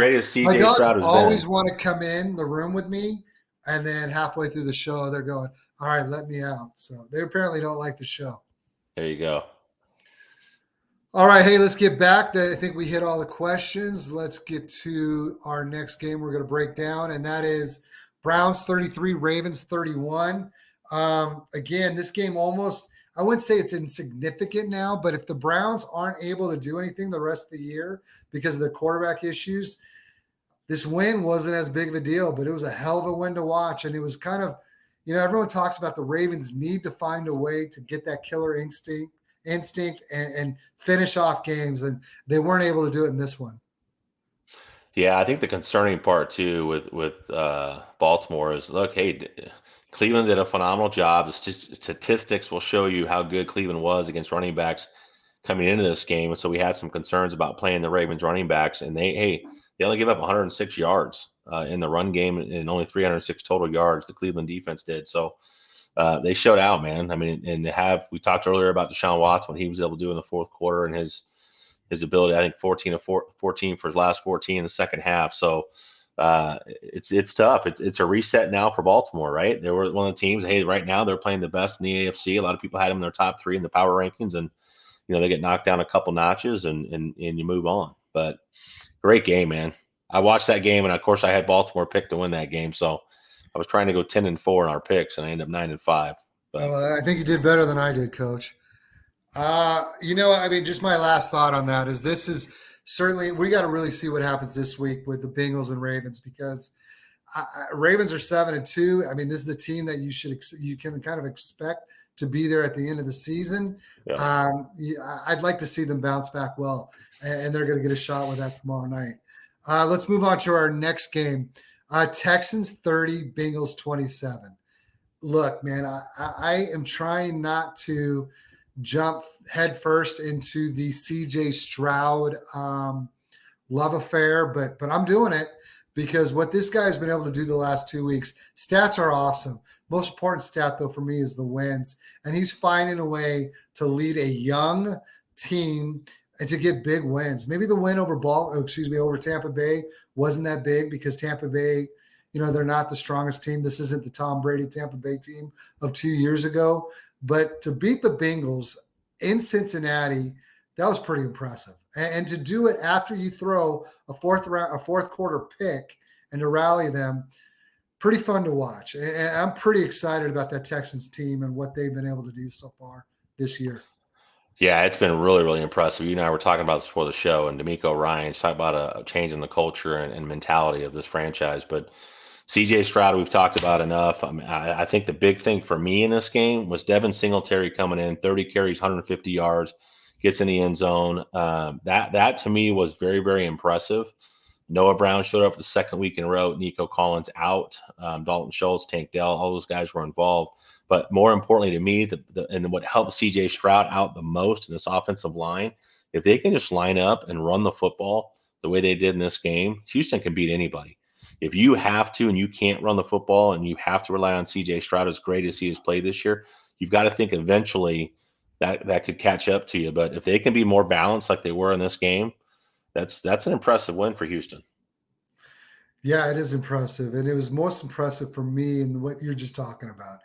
always want to come in the room with me, and then halfway through the show, they're going, all right, let me out. So they apparently don't like the show. There you go. All right, hey, let's get back. I think we hit all the questions. Let's get to our next game we're going to break down, and that is Browns 33, Ravens 31. Again, this game almost – I wouldn't say it's insignificant now, but if the Browns aren't able to do anything the rest of the year because of their quarterback issues, this win wasn't as big of a deal, but it was a hell of a win to watch. And it was kind of, everyone talks about the Ravens need to find a way to get that killer instinct and finish off games, and they weren't able to do it in this one. Yeah, I think the concerning part too with Baltimore is, look, hey, Cleveland did a phenomenal job. The statistics will show you how good Cleveland was against running backs coming into this game. So we had some concerns about playing the Ravens running backs, and they only gave up 106 yards in the run game and only 306 total yards. The Cleveland defense did. So they showed out, man. I mean, and we talked earlier about Deshaun Watson, what he was able to do in the fourth quarter and his ability. I think 14 for his last 14 in the second half. So it's tough. It's a reset now for Baltimore, right? They were one of the teams. Hey, right now they're playing the best in the AFC. A lot of people had them in their top 3 in the power rankings, and they get knocked down a couple notches and you move on. But great game, man. I watched that game, and of course I had Baltimore picked to win that game. So I was trying to go 10-4 in our picks, and I ended up 9-5. But I think you did better than I did, Coach. Just my last thought on that is this is certainly, we got to really see what happens this week with the Bengals and Ravens, because Ravens are 7-2. I mean, this is a team that you can kind of expect to be there at the end of the season. Yeah. I'd like to see them bounce back well, and they're going to get a shot with that tomorrow night. Let's move on to our next game. Texans 30, Bengals 27. Look, man, I am trying not to jump headfirst into the CJ Stroud love affair, but I'm doing it because what this guy has been able to do the last 2 weeks, stats are awesome. Most important stat, though, for me is the wins. And he's finding a way to lead a young team and to get big wins. Maybe the win over Tampa Bay wasn't that big because Tampa Bay, they're not the strongest team. This isn't the Tom Brady Tampa Bay team of 2 years ago. But to beat the Bengals in Cincinnati, that was pretty impressive. And to do it after you throw a fourth quarter pick and to rally them. Pretty fun to watch. And I'm pretty excited about that Texans team and what they've been able to do so far this year. Yeah, it's been really, really impressive. You and I were talking about this before the show, and D'Amico Ryan's talking about a change in the culture and mentality of this franchise. But CJ Stroud, we've talked about enough. I think the big thing for me in this game was Devin Singletary coming in, 30 carries, 150 yards, gets in the end zone. That to me was very, very impressive. Noah Brown showed up for the second week in a row. Nico Collins out. Dalton Schultz, Tank Dell, all those guys were involved. But more importantly to me, and what helped CJ Stroud out the most in this offensive line, if they can just line up and run the football the way they did in this game, Houston can beat anybody. If you have to and you can't run the football and you have to rely on CJ Stroud, as great as he has played this year, you've got to think eventually that could catch up to you. But if they can be more balanced like they were in this game, that's an impressive win for Houston. Yeah, it is impressive. And it was most impressive for me in what you're just talking about.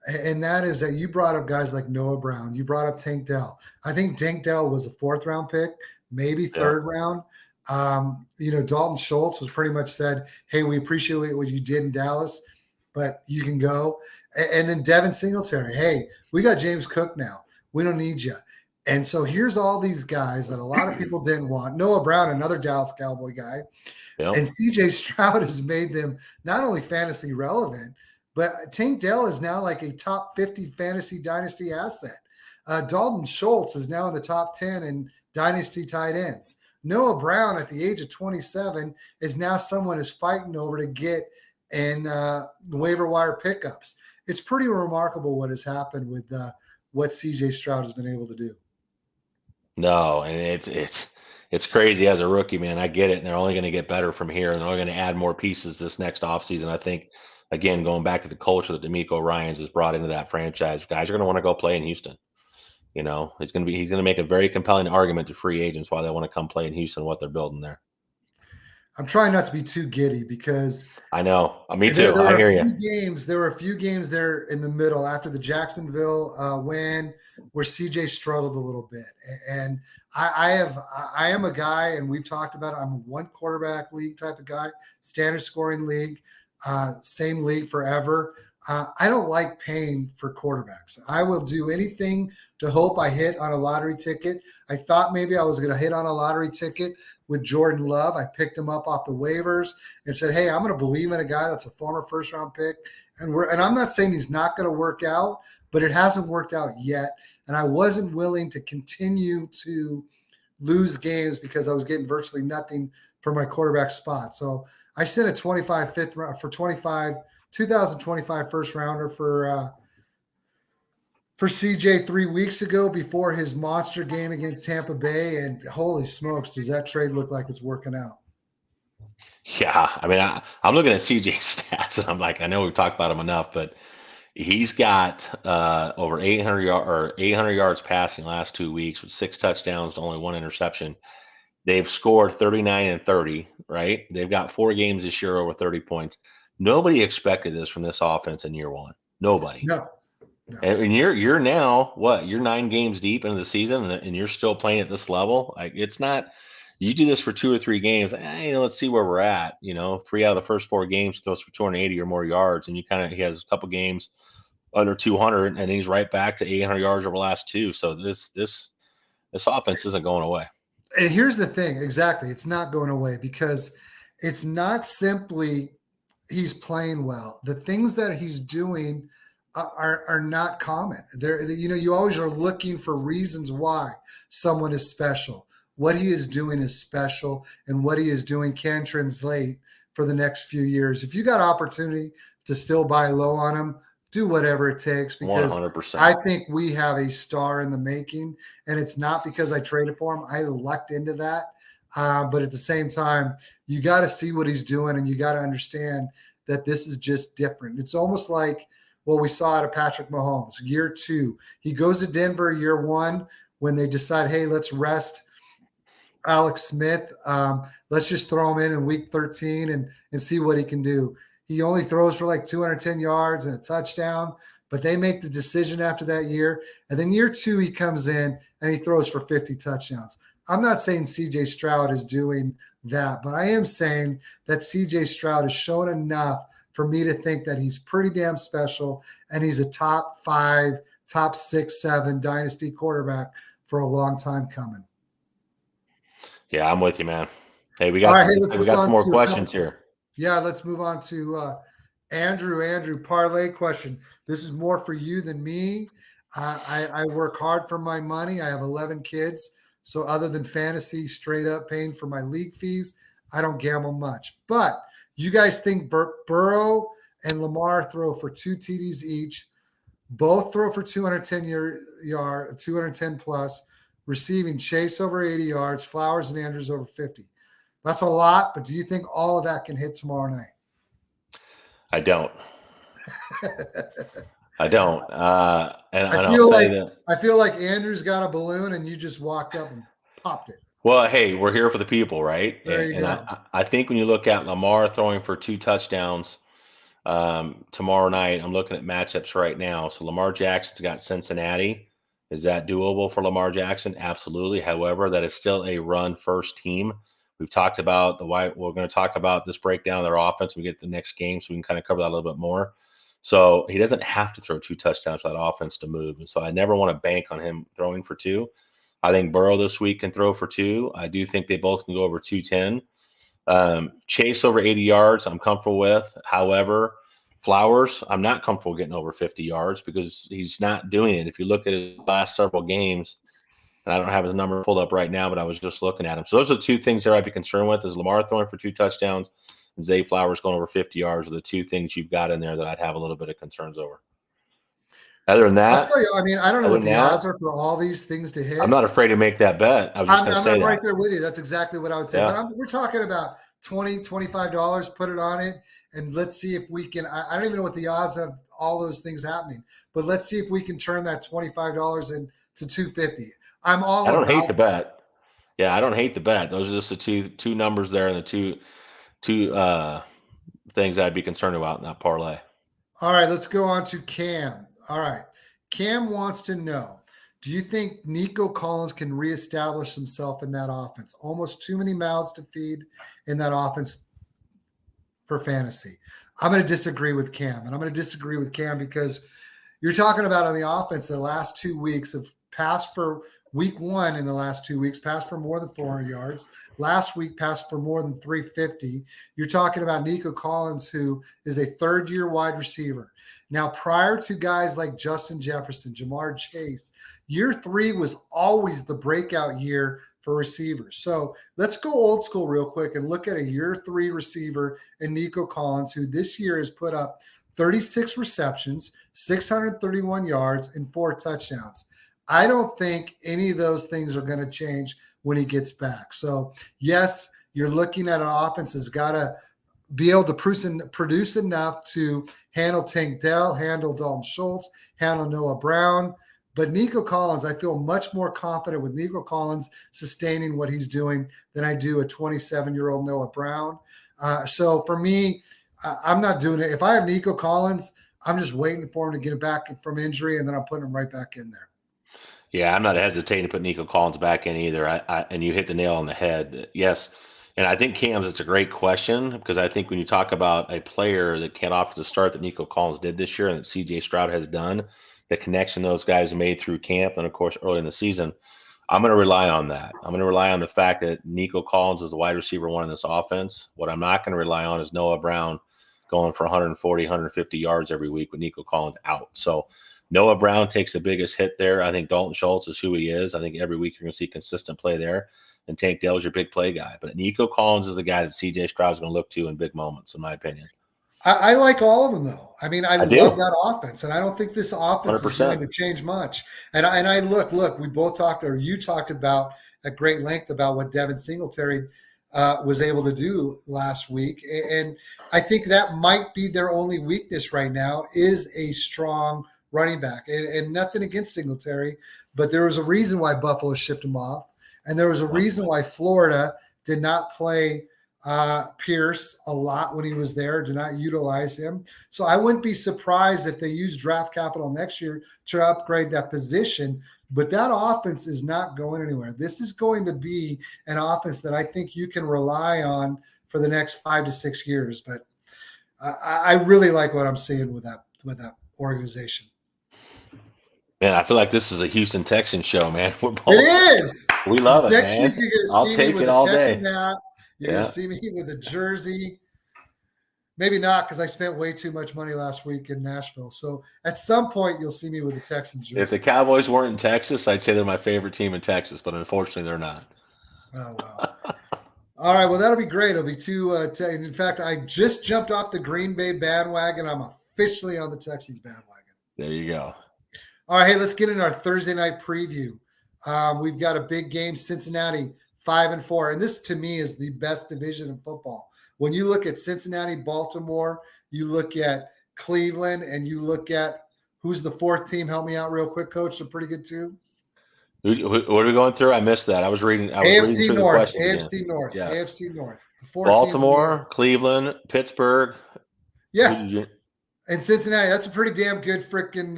And that is that you brought up guys like Noah Brown. You brought up Tank Dell. I think Tank Dell was a 4th round pick, maybe 3rd round. Dalton Schultz was pretty much said, hey, we appreciate what you did in Dallas, but you can go. And then Devin Singletary, hey, we got James Cook now. We don't need you. And so here's all these guys that a lot of people didn't want. Noah Brown, another Dallas Cowboy guy. Yep. And CJ Stroud has made them not only fantasy relevant, but Tank Dell is now like a top 50 fantasy dynasty asset. Dalton Schultz is now in the top 10 in dynasty tight ends. Noah Brown at the age of 27 is now someone who's fighting over to get in waiver wire pickups. It's pretty remarkable what has happened with what CJ Stroud has been able to do. No, and it's crazy as a rookie, man. I get it, and they're only going to get better from here, and they're only going to add more pieces this next offseason. I think, again, going back to the culture that D'Amico Ryans has brought into that franchise, guys are going to want to go play in Houston. He's going to make a very compelling argument to free agents why they want to come play in Houston, what they're building there. I'm trying not to be too giddy because I know. Me too. I hear you. There were a few games there in the middle after the Jacksonville win where CJ struggled a little bit. And I am a guy, and we've talked about it. I'm a 1 quarterback league type of guy, standard scoring league, same league forever. I don't like paying for quarterbacks. I will do anything to hope I hit on a lottery ticket. I thought maybe I was going to hit on a lottery ticket with Jordan Love. I picked him up off the waivers and said, hey, I'm going to believe in a guy that's a former 1st-round pick. And I'm not saying he's not going to work out, but it hasn't worked out yet. And I wasn't willing to continue to lose games because I was getting virtually nothing for my quarterback spot. So I sent a 2025 first rounder for CJ 3 weeks ago before his monster game against Tampa Bay, and holy smokes, does that trade look like it's working out? Yeah, I mean, I'm looking at CJ's stats, and I'm like, I know we've talked about him enough, but he's got over 800 yards passing last 2 weeks with 6 touchdowns to only 1 interception. They've scored 39 and 30, right? They've got 4 games this year over 30 points. Nobody expected this from this offense in year 1. Nobody. No. And you're now what? You're 9 games deep into the season, and you're still playing at this level. Like, it's not. You do this for 2 or 3 games. Let's see where we're at. 3 out of the first 4 games throws for 280 or more yards, and he has a couple games under 200, and he's right back to 800 yards over the last 2. So this offense isn't going away. And here's the thing, exactly, it's not going away because it's not simply he's playing well. The things that he's doing are not common. You always are looking for reasons why someone is special. What he is doing is special, and what he is doing can translate for the next few years. If you got opportunity to still buy low on him, do whatever it takes, because 100%. I think we have a star in the making, and it's not because I traded for him. I lucked into that. But at the same time, you got to see what he's doing, and you got to understand that this is just different. It's almost like what we saw out of Patrick Mahomes year 2. He goes to Denver year 1 when they decide, hey, let's rest Alex Smith. Let's just throw him in week 13 and see what he can do. He only throws for like 210 yards and a touchdown, but they make the decision after that year. And then year 2, he comes in and he throws for 50 touchdowns. I'm not saying CJ Stroud is doing that. But I am saying that CJ Stroud has shown enough for me to think that he's pretty damn special, and he's a top 5, top 6, 7 dynasty quarterback for a long time coming. Yeah, I'm with you, man. Hey, we All got right, hey, let's we move got on some more to questions here. Yeah, let's move on to Andrew. Andrew, parlay question. This is more for you than me. I work hard for my money. I have 11 kids. So other than fantasy, straight up paying for my league fees, I don't gamble much. But you guys think Burrow and Lamar throw for 2 TDs each, both throw for 210 plus, receiving Chase over 80 yards, Flowers and Andrews over 50. That's a lot, but do you think all of that can hit tomorrow night? I don't. I don't. And I feel like Andrew's got a balloon and you just walked up and popped it. Well, hey, we're here for the people, right? There you go. I think when you look at Lamar throwing for 2 touchdowns tomorrow night, I'm looking at matchups right now. So Lamar Jackson's got Cincinnati. Is that doable for Lamar Jackson? Absolutely. However, that is still a run-first team. We've talked about we're going to talk about this breakdown of their offense when we get to the next game, so we can kind of cover that a little bit more. So he doesn't have to throw 2 touchdowns for that offense to move. And so I never want to bank on him throwing for 2. I think Burrow this week can throw for 2. I do think they both can go over 210. Chase over 80 yards, I'm comfortable with. However, Flowers, I'm not comfortable getting over 50 yards because he's not doing it. If you look at his last several games, and I don't have his number pulled up right now, but I was just looking at him. So those are 2 things that I'd be concerned with: is Lamar throwing for 2 touchdowns and Zay Flowers going over 50 yards are the 2 things you've got in there that I'd have a little bit of concerns over. Other than that, I'll tell you, I don't know what the odds are for all these things to hit. I'm not afraid to make that bet. I was just going to say that. I'm right there with you. That's exactly what I would say. Yeah. But we're talking about $20, $25, put it on it, and let's see if we can. I don't even know what the odds of all those things happening, but let's see if we can turn that $25 into $250. I don't hate the bet. Yeah, I don't hate the bet. Those are just the two numbers there, and the two things I'd be concerned about in that parlay. All right, let's go on to Cam. All right, Cam wants to know: do you think Nico Collins can reestablish himself in that offense? Almost too many mouths to feed in that offense for fantasy. I'm going to disagree with Cam, and I'm going to disagree with Cam because you're talking about on the offense the last 2 weeks of passed for week 1 in the last 2 weeks, passed for more than 400 yards. Last week, passed for more than 350. You're talking about Nico Collins, who is a 3rd-year wide receiver. Now, prior to guys like Justin Jefferson, Jamar Chase, year 3 was always the breakout year for receivers. So let's go old school real quick and look at a year 3 receiver in Nico Collins, who this year has put up 36 receptions, 631 yards, and 4 touchdowns. I don't think any of those things are going to change when he gets back. So, yes, you're looking at an offense that's got to be able to produce enough to handle Tank Dell, handle Dalton Schultz, handle Noah Brown. But Nico Collins, I feel much more confident with Nico Collins sustaining what he's doing than I do a 27-year-old Noah Brown. So for me, I'm not doing it. If I have Nico Collins, I'm just waiting for him to get back from injury, and then I'm putting him right back in there. Yeah, I'm not hesitating to put Nico Collins back in either. And you hit the nail on the head. Yes. And I think, Cam's, it's a great question because I think when you talk about a player that can't offer the start that Nico Collins did this year and that CJ Stroud has done, the connection those guys made through camp and, of course, early in the season, I'm going to rely on that. I'm going to rely on the fact that Nico Collins is the wide receiver 1 in this offense. What I'm not going to rely on is Noah Brown going for 140, 150 yards every week with Nico Collins out. So Noah Brown takes the biggest hit there. I think Dalton Schultz is who he is. I think every week you're going to see consistent play there. And Tank Dell's your big play guy. But Nico Collins is the guy that CJ Stroud's going to look to in big moments, in my opinion. I like all of them, though. I mean, I love that offense, and I don't think this offense 100%. is going to change much. And I look, we both talked, or you talked about at great length about what Devin Singletary was able to do last week. And I think that might be their only weakness right now is a strong running back. And nothing against Singletary, but there was a reason why Buffalo shipped him off. And there was a reason why Florida did not play Pierce a lot when he was there, did not utilize him. So I wouldn't be surprised if they use draft capital next year to upgrade that position But that offense is not going anywhere. This is going to be an offense that I think you can rely on for the next 5 to 6 years. But I really like what I'm seeing with that organization. Man, I feel like this is a Houston Texans show, man. We're both, It is. We love it, Next man. week you're going to I'll see me take with it a all Texans day. hat. You're going to see me with a jersey. Maybe not, because I spent way too much money last week in Nashville. So at some point you'll see me with a Texans jersey. If the Cowboys weren't in Texas, I'd say they're my favorite team in Texas, but unfortunately they're not. Oh, wow. All right, well, that'll be great. It'll be two. In fact, I just jumped off the Green Bay bandwagon. I'm officially on the Texans bandwagon. There you go. All right, hey, let's get into our Thursday night preview. We've got a big game, Cincinnati 5-4, and this to me is the best division in football. When you look at Cincinnati, Baltimore, you look at Cleveland, and you look at who's the fourth team. Help me out real quick, Coach. They're pretty good too. What are we going through? I missed that. I was reading. AFC through North. the AFC again. North. Yeah. AFC North. Baltimore, Cleveland, Pittsburgh. Yeah. And Cincinnati. That's a pretty damn good freaking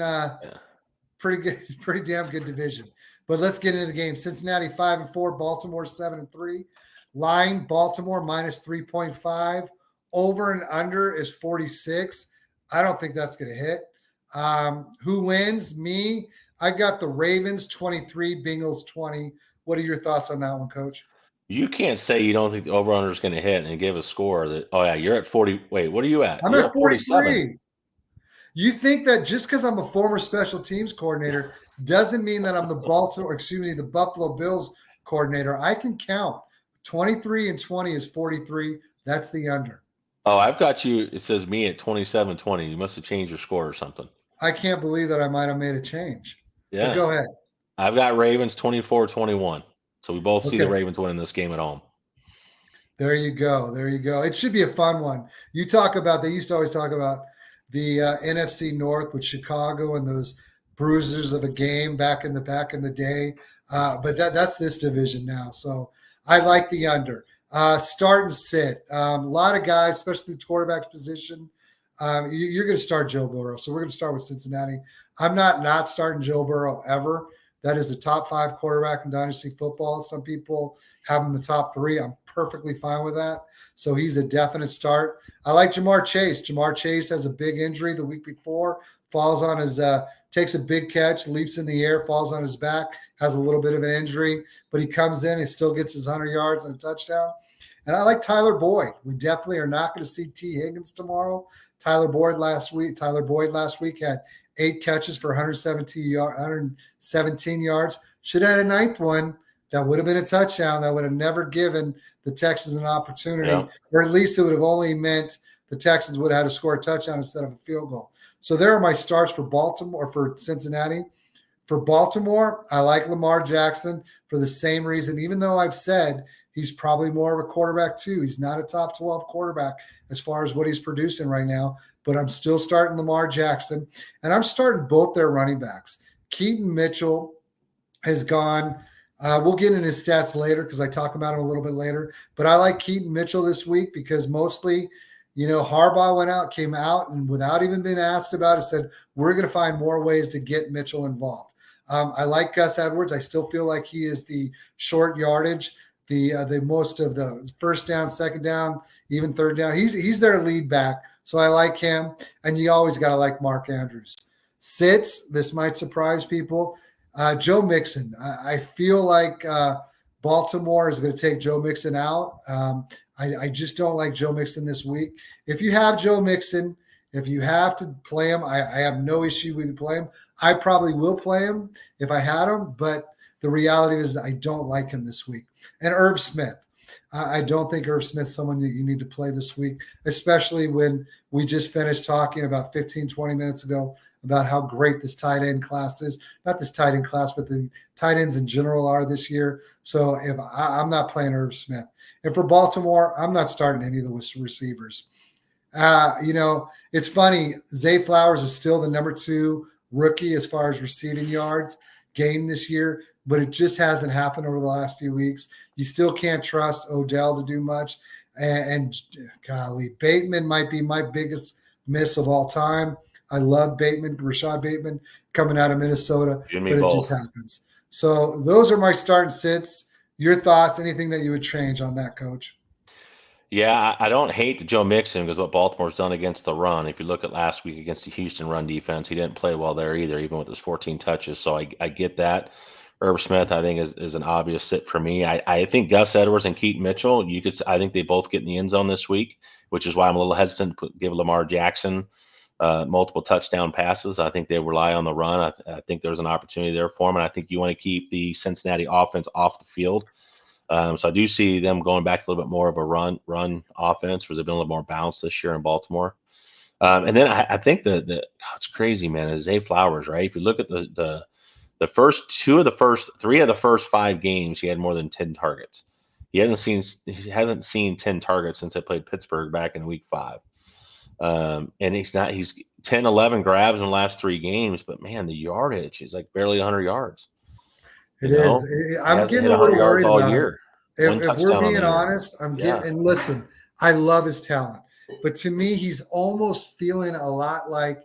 pretty damn good division. But let's get into the game. Cincinnati 5-4, Baltimore 7-3. Line Baltimore minus 3.5. Over and under is 46. I don't think that's going to hit. Who wins? Me. I got the Ravens 23, Bengals 20. What are your thoughts on that one, Coach? You can't say you don't think the over-under is going to hit and give a score that, oh, yeah, you're at 40. Wait, what are you at? I'm you're at 43. You think that just because I'm a former special teams coordinator doesn't mean that I'm the Buffalo Bills coordinator. I can count. 23 and 20 is 43. That's the under. Oh, I've got you. It says me at 27-20. You must have changed your score or something. I can't believe that I might have made a change. Yeah. But go ahead. I've got Ravens 24-21. So we both see the Ravens winning this game at home. There you go. There you go. It should be a fun one. They used to always talk about the NFC North with Chicago and those bruisers of a game back in the day. But that's this division now. So I like the under. Start and sit. A lot of guys, especially the quarterback position, you're going to start Joe Burrow. So we're going to start with Cincinnati. I'm not starting Joe Burrow ever. That is a top 5 quarterback in dynasty football. Some people have him in the top 3. I'm perfectly fine with that. So he's a definite start. I like Jamar Chase. Jamar Chase has a big injury the week before, falls on his takes a big catch, leaps in the air, falls on his back, has a little bit of an injury, but he comes in, he still gets his 100 yards and a touchdown. And I like Tyler Boyd. We definitely are not going to see T. Higgins tomorrow. Tyler Boyd last week had 8 catches for 117 yards. Should have had a 9th one. That would have been a touchdown. That would have never given the Texans an opportunity, or at least it would have only meant the Texans would have had to score a touchdown instead of a field goal. So there are my starts for Baltimore, for Cincinnati. For Baltimore, I like Lamar Jackson for the same reason, even though I've said he's probably more of a quarterback too. He's not a top 12 quarterback as far as what he's producing right now, but I'm still starting Lamar Jackson, and I'm starting both their running backs. Keaton Mitchell has gone. We'll get into his stats later because I talk about him a little bit later, but I like Keaton Mitchell this week because mostly, Harbaugh came out and without even being asked about it, said, we're going to find more ways to get Mitchell involved. I like Gus Edwards. I still feel like he is the short yardage, the most of the first down, second down, even third down. He's their lead back. So I like him. And you always got to like Mark Andrews. Sits, this might surprise people. Joe Mixon. I feel like Baltimore is going to take Joe Mixon out. I just don't like Joe Mixon this week. If you have Joe Mixon, if you have to play him, I have no issue with you playing him. I probably will play him if I had him, but the reality is I don't like him this week. And Irv Smith. I don't think Irv Smith's someone that you need to play this week, especially when we just finished talking about 15, 20 minutes ago about how great this tight end class is. Not this tight end class, but the tight ends in general are this year. So if I'm not playing Irv Smith. And for Baltimore, I'm not starting any of the receivers. It's funny. Zay Flowers is still the number 2 rookie as far as receiving yards gained this year, but it just hasn't happened over the last few weeks. You still can't trust Odell to do much. And golly, Bateman might be my biggest miss of all time. I love Bateman, Rashad Bateman. coming out of Minnesota, You and me but it both. just happens. So those are my start and sits. Your thoughts? Anything that you would change on that, Coach? Yeah, I don't hate the Joe Mixon because what Baltimore's done against the run. If you look at last week against the Houston run defense, he didn't play well there either, even with his 14 touches. So I get that. Herb Smith, I think, is an obvious sit for me. I think Gus Edwards and Keaton Mitchell, I think they both get in the end zone this week, which is why I'm a little hesitant to give Lamar Jackson multiple touchdown passes. I think they rely on the run. I think there's an opportunity there for him, and I think you want to keep the Cincinnati offense off the field. So I do see them going back to a little bit more of a run offense, because they've been a little more balanced this year in Baltimore. And then I think it's crazy, man, is Zay Flowers, right? If you look at the first three of the first 5 games, he had more than 10 targets. He hasn't seen 10 targets since they played Pittsburgh back in week 5. And he's 10, 11 grabs in the last 3 games, but man, the yardage is like barely 100 yards. It is. I'm getting a little worried about year. If we're being honest, I'm getting, and listen, I love his talent, but to me, he's almost feeling a lot like,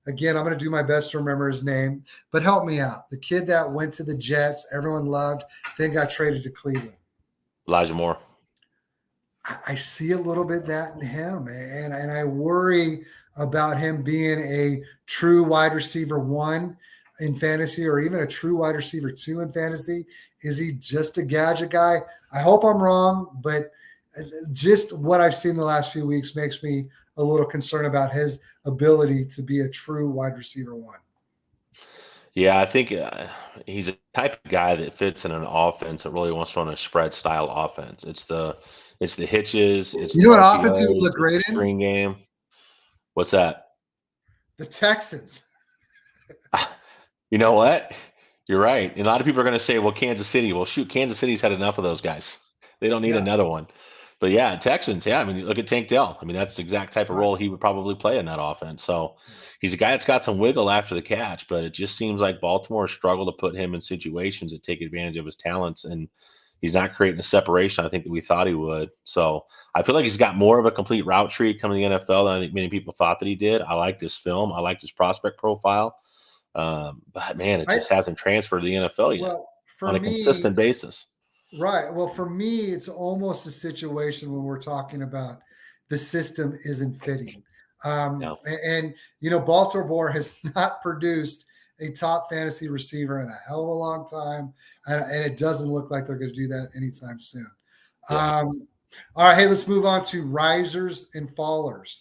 again, I'm going to do my best to remember his name, but help me out. The kid that went to the Jets, everyone loved, then got traded to Cleveland. Elijah Moore. I see a little bit that in him, and I worry about him being a true wide receiver 1 in fantasy, or even a true wide receiver 2 in fantasy. Is he just a gadget guy? I hope I'm wrong, but just what I've seen the last few weeks makes me a little concerned about his ability to be a true wide receiver 1. Yeah, I think he's a type of guy that fits in an offense that really wants to run a spread style offense. It's the hitches. It's what offense he would look great in? Screen game. What's that? The Texans. You know what? You're right. And a lot of people are going to say, well, Kansas City. Well, shoot, Kansas City's had enough of those guys. They don't need another one. But yeah, Texans. Yeah, I mean, look at Tank Dell. I mean, that's the exact type of role he would probably play in that offense. So he's a guy that's got some wiggle after the catch, but it just seems like Baltimore struggled to put him in situations that take advantage of his talents, and he's not creating the separation I think that we thought he would. So I feel like he's got more of a complete route tree coming to the NFL than I think many people thought that he did. I like this film. I like his prospect profile. But man, it just hasn't transferred to the NFL yet on a consistent basis. Right. Well, for me, it's almost a situation when we're talking about the system isn't fitting. And, Baltimore has not produced a top fantasy receiver in a hell of a long time. And it doesn't look like they're going to do that anytime soon. Yeah. All right. Hey, let's move on to risers and fallers.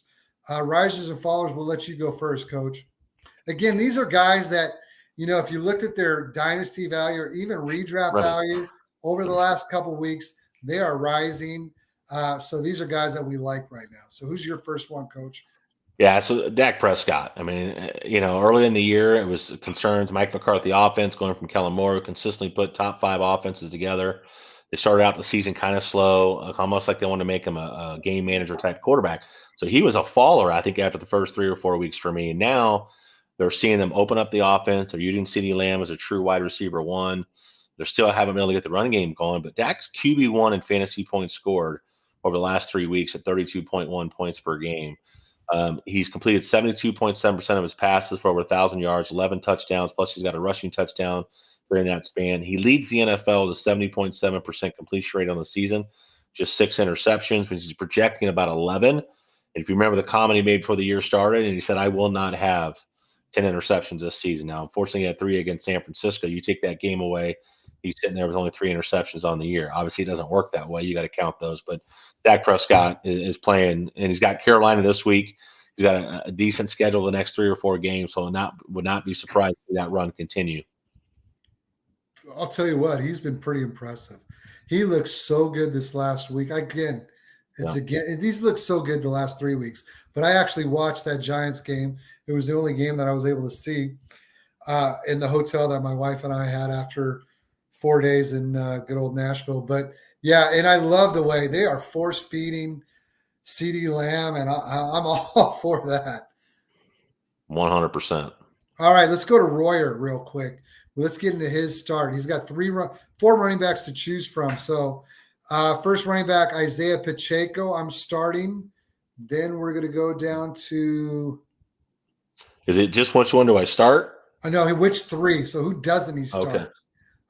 Risers and fallers, we'll let you go first, Coach. Again, these are guys that, if you looked at their dynasty value or even redraft value over the last couple of weeks, they are rising. So these are guys that we like right now. So who's your first one, Coach? Yeah, so Dak Prescott. I mean, early in the year, it was concerns. Mike McCarthy offense going from Kellen Moore, who consistently put top 5 offenses together. They started out the season kind of slow, almost like they wanted to make him a game manager type quarterback. So he was a faller, I think, after the first 3 or 4 weeks for me. And now they're seeing them open up the offense. They're using CeeDee Lamb as a true wide receiver 1. They still haven't been able to get the running game going, but Dak's QB1 in fantasy points scored over the last 3 weeks at 32.1 points per game. He's completed 72.7% of his passes for over 1,000 yards, 11 touchdowns, plus he's got a rushing touchdown during that span. He leads the NFL with a 70.7% completion rate on the season, just 6 interceptions, but he's projecting about 11. And if you remember the comment he made before the year started, and he said, I will not have 10 interceptions this season. Now, unfortunately, he had 3 against San Francisco. You take that game away, he's sitting there with only 3 interceptions on the year. Obviously, it doesn't work that way. You got to count those. But Dak Prescott is playing, and he's got Carolina this week. He's got a decent schedule the next 3 or 4 games, so would not be surprised to see that run continue. I'll tell you what, he's been pretty impressive. He looks so good this last week. These look so good the last 3 weeks. But I actually watched that Giants game. It was the only game that I was able to see in the hotel that my wife and I had after 4 days in good old Nashville. But yeah, and I love the way they are force feeding CeeDee Lamb, and I'm all for that. 100%. All right, let's go to Royer real quick. Let's get into his start. He's got 4 running backs to choose from. So first running back, Isaiah Pacheco, I'm starting. Then we're going to go down to. Is it just which one do I start? I know which three. So who doesn't he Okay. start?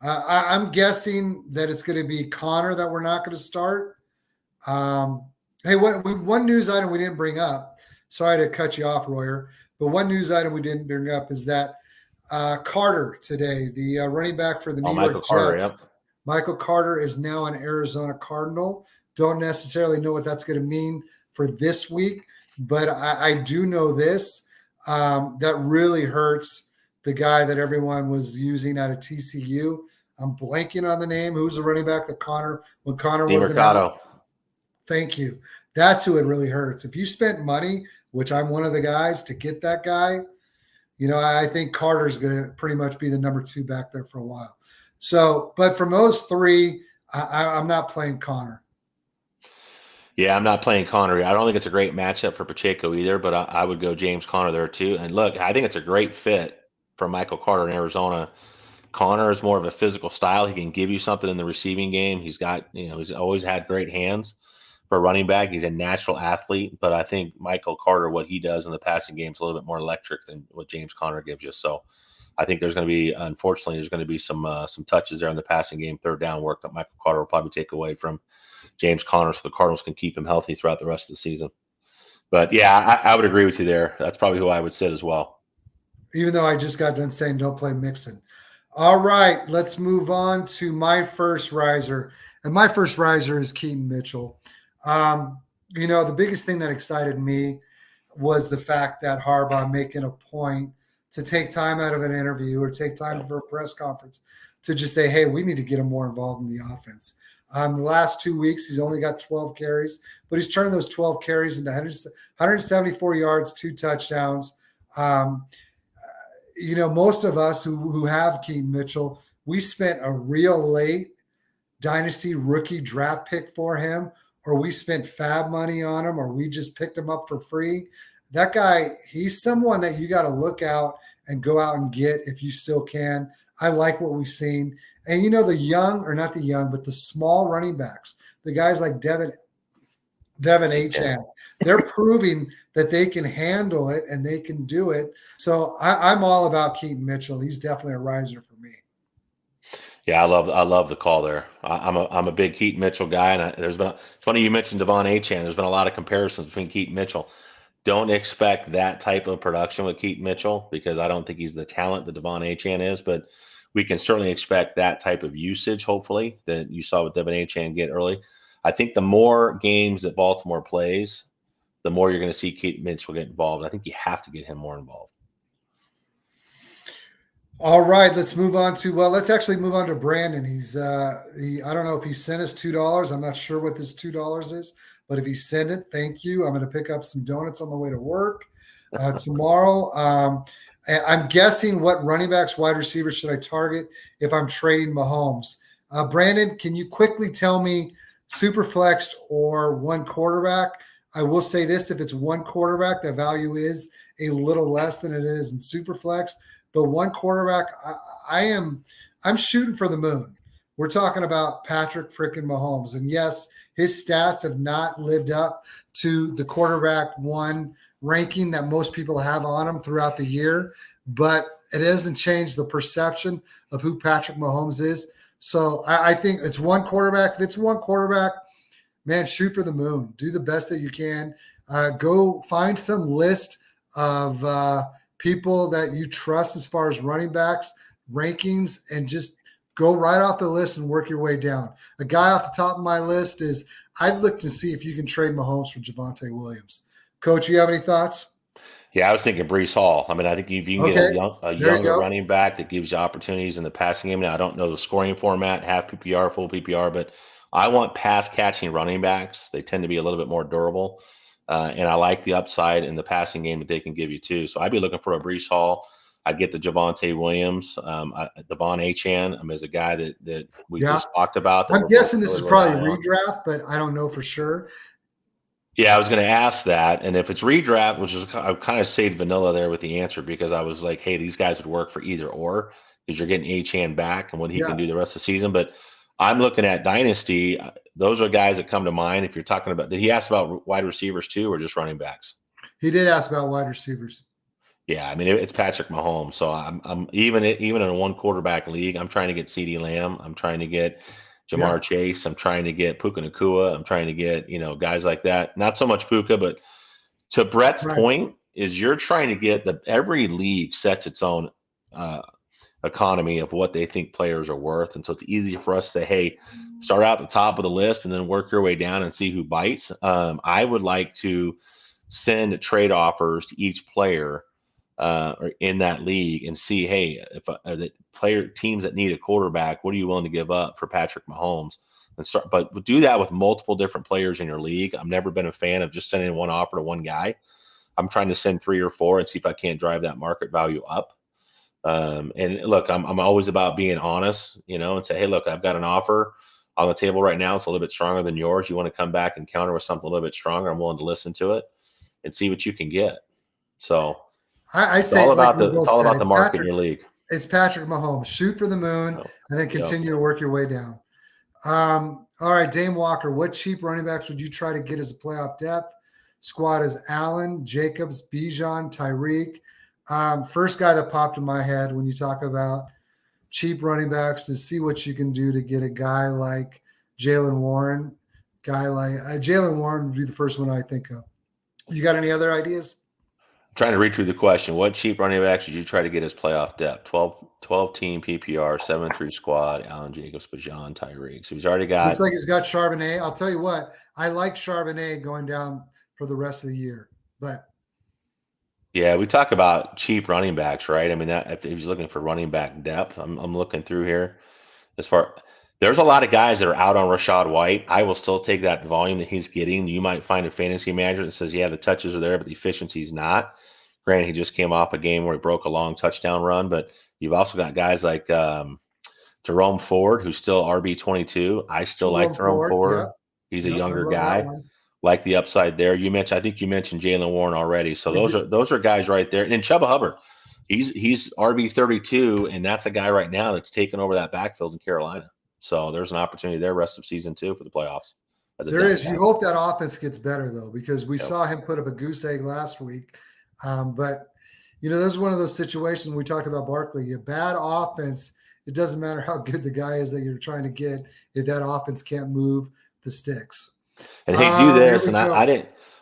I'm guessing that it's going to be Connor that we're not going to start. Hey, one news item we didn't bring up. Sorry to cut you off, Royer, but one news item we didn't bring up is that Carter today, the running back for the New York Michael Carter, Jets. yep. Michael Carter is now an Arizona Cardinal. Don't necessarily know what that's going to mean for this week, but I do know this. That really hurts the guy that everyone was using out of TCU. I'm blanking on the name. Who's the running back that when Connor wasn't out? Thank you. That's who it really hurts. If you spent money, which I'm one of the guys, to get that guy, I think Carter's going to pretty much be the number 2 back there for a while. So, but from those three, I'm not playing Connor. Yeah, I'm not playing Connor. I don't think it's a great matchup for Pacheco either, but I would go James Conner there too. And look, I think it's a great fit for Michael Carter in Arizona. Connor is more of a physical style. He can give you something in the receiving game. He's got, he's always had great hands for a running back. He's a natural athlete, but I think Michael Carter, what he does in the passing game is a little bit more electric than what James Conner gives you. So I think unfortunately, there's going to be some touches there in the passing game, third down work that Michael Carter will probably take away from James Conner, so the Cardinals can keep him healthy throughout the rest of the season. But yeah, I would agree with you there. That's probably who I would sit as well. Even though I just got done saying don't play Mixon. All right, let's move on to my first riser. And my first riser is Keaton Mitchell. The biggest thing that excited me was the fact that Harbaugh making a point to take time out of an interview or take time for a press conference to just say, hey, we need to get him more involved in the offense. The last 2 weeks, he's only got 12 carries, but he's turned those 12 carries into 174 yards, 2 touchdowns. Most of us who have Keaton Mitchell, we spent a real late dynasty rookie draft pick for him, or we spent fab money on him, or we just picked him up for free. That guy, he's someone that you got to look out and go out and get if you still can. I like what we've seen. And the small running backs, the guys like Devon Achane, they're proving that they can handle it and they can do it. So I'm all about Keaton Mitchell. He's definitely a riser for me. Yeah, I love the call there. I'm a big Keaton Mitchell guy, and it's funny you mentioned Devon Achane. There's been a lot of comparisons between Keaton Mitchell. Don't expect that type of production with Keaton Mitchell because I don't think he's the talent that Devon Achane is, but we can certainly expect that type of usage, hopefully, that you saw with Devon Achane get early. I think the more games that Baltimore plays, the more you're going to see Keaton Mitchell get involved. I think you have to get him more involved. All right, let's actually move on to Brandon. I don't know if he sent us $2. I'm not sure what this $2 is, but if he sent it, thank you. I'm going to pick up some donuts on the way to work tomorrow. I'm guessing what running backs, wide receivers should I target if I'm trading Mahomes? Brandon, can you quickly tell me super flexed or one quarterback? I will say this, if it's one quarterback, the value is a little less than it is in super flex. But one quarterback, I'm shooting for the moon. We're talking about Patrick frickin' Mahomes. And yes, his stats have not lived up to the quarterback one ranking that most people have on him throughout the year, but it doesn't change the perception of who Patrick Mahomes is. So I think it's one quarterback. If it's one quarterback, man, shoot for the moon. Do the best that you can. Go find some list of people that you trust as far as running backs, rankings, and just go right off the list and work your way down. A guy off the top of my list is I'd look to see if you can trade Mahomes for Javonte Williams. Coach, you have any thoughts? Yeah, I was thinking Breece Hall. I mean, I think if you can get a younger running back that gives you opportunities in the passing game. Now, I don't know the scoring format, half PPR, full PPR, but I want pass catching running backs. They tend to be a little bit more durable. And I like the upside in the passing game that they can give you too. So I'd be looking for a Breece Hall. I'd get the Javonte Williams. Devon Achane is a guy that we just talked about. I'm guessing this is probably redraft, but I don't know for sure. Yeah, I was going to ask that. And if it's redraft, which is I kind of saved vanilla there with the answer because I was like, hey, these guys would work for either or because you're getting Achane back and what he can do the rest of the season. But I'm looking at Dynasty. Those are guys that come to mind if you're talking about – did he ask about wide receivers too or just running backs? He did ask about wide receivers. Yeah, I mean it's Patrick Mahomes. So I'm even in a one quarterback league. I'm trying to get CeeDee Lamb. I'm trying to get Yeah, Jamar Chase. I'm trying to get Puka Nakua. I'm trying to get guys like that. Not so much Puka, but to Brett's right. point is you're trying to get every league sets its own uh, economy of what they think players are worth, and so it's easy for us to say, hey, start out at the top of the list and then work your way down and see who bites. I would like to send trade offers to each player or in that league and see, hey, if the player teams that need a quarterback, what are you willing to give up for Patrick Mahomes? And start, but do that with multiple different players in your league. I've never been a fan of just sending one offer to one guy. I'm trying to send 3 or 4 and see if I can't drive that market value up. And look, I'm always about being honest, and say, hey, look, I've got an offer on the table right now. It's a little bit stronger than yours. You want to come back and counter with something a little bit stronger? I'm willing to listen to it and see what you can get. So I it's say, all like about we it's both all said, about the market in your league. It's Patrick Mahomes. Shoot for the moon So, and then yeah. continue to work your way down. All right, Dame Walker, what cheap running backs would you try to get as a playoff depth? Squad is Allen, Jacobs, Bijan, Tyreek. First guy that popped in my head when you talk about cheap running backs is see what you can do to get a guy like Jalen Warren. Jalen Warren would be the first one I think of. You got any other ideas? Trying to read through the question. What cheap running backs should you try to get as playoff depth? 12 team PPR, 7-3 squad, Allen Jacobs, Bajan, Tyreek. So he's already Looks got. like he's got Charbonnet. I'll tell you what, I like Charbonnet going down for the rest of the year. But Yeah, we talk about cheap running backs, right? I mean, that if he's looking for running back depth, I'm looking through here. As far there's a lot of guys that are out on Rashad White. I will still take that volume that he's getting. You might find a fantasy manager that says, yeah, the touches are there, but the efficiency is not. Granted, he just came off a game where he broke a long touchdown run, but you've also got guys like Jerome Ford, who's still RB22. I still like Jerome Jerome Ford, Ford. yep, He's a yep, I younger love that guy. one. Like the upside there. I think you mentioned Jalen Warren already. So those are guys right there. And then Chuba Hubbard, he's RB32, and that's a guy right now that's taken over that backfield in Carolina. So there's an opportunity there rest of season 2 for the playoffs. There is. You hope that offense gets better though, because we Yep. saw him put up a goose egg last week. But this is one of those situations we talked about Barkley. A bad offense, it doesn't matter how good the guy is that you're trying to get if that offense can't move the sticks. And hey, do Here this. we And go.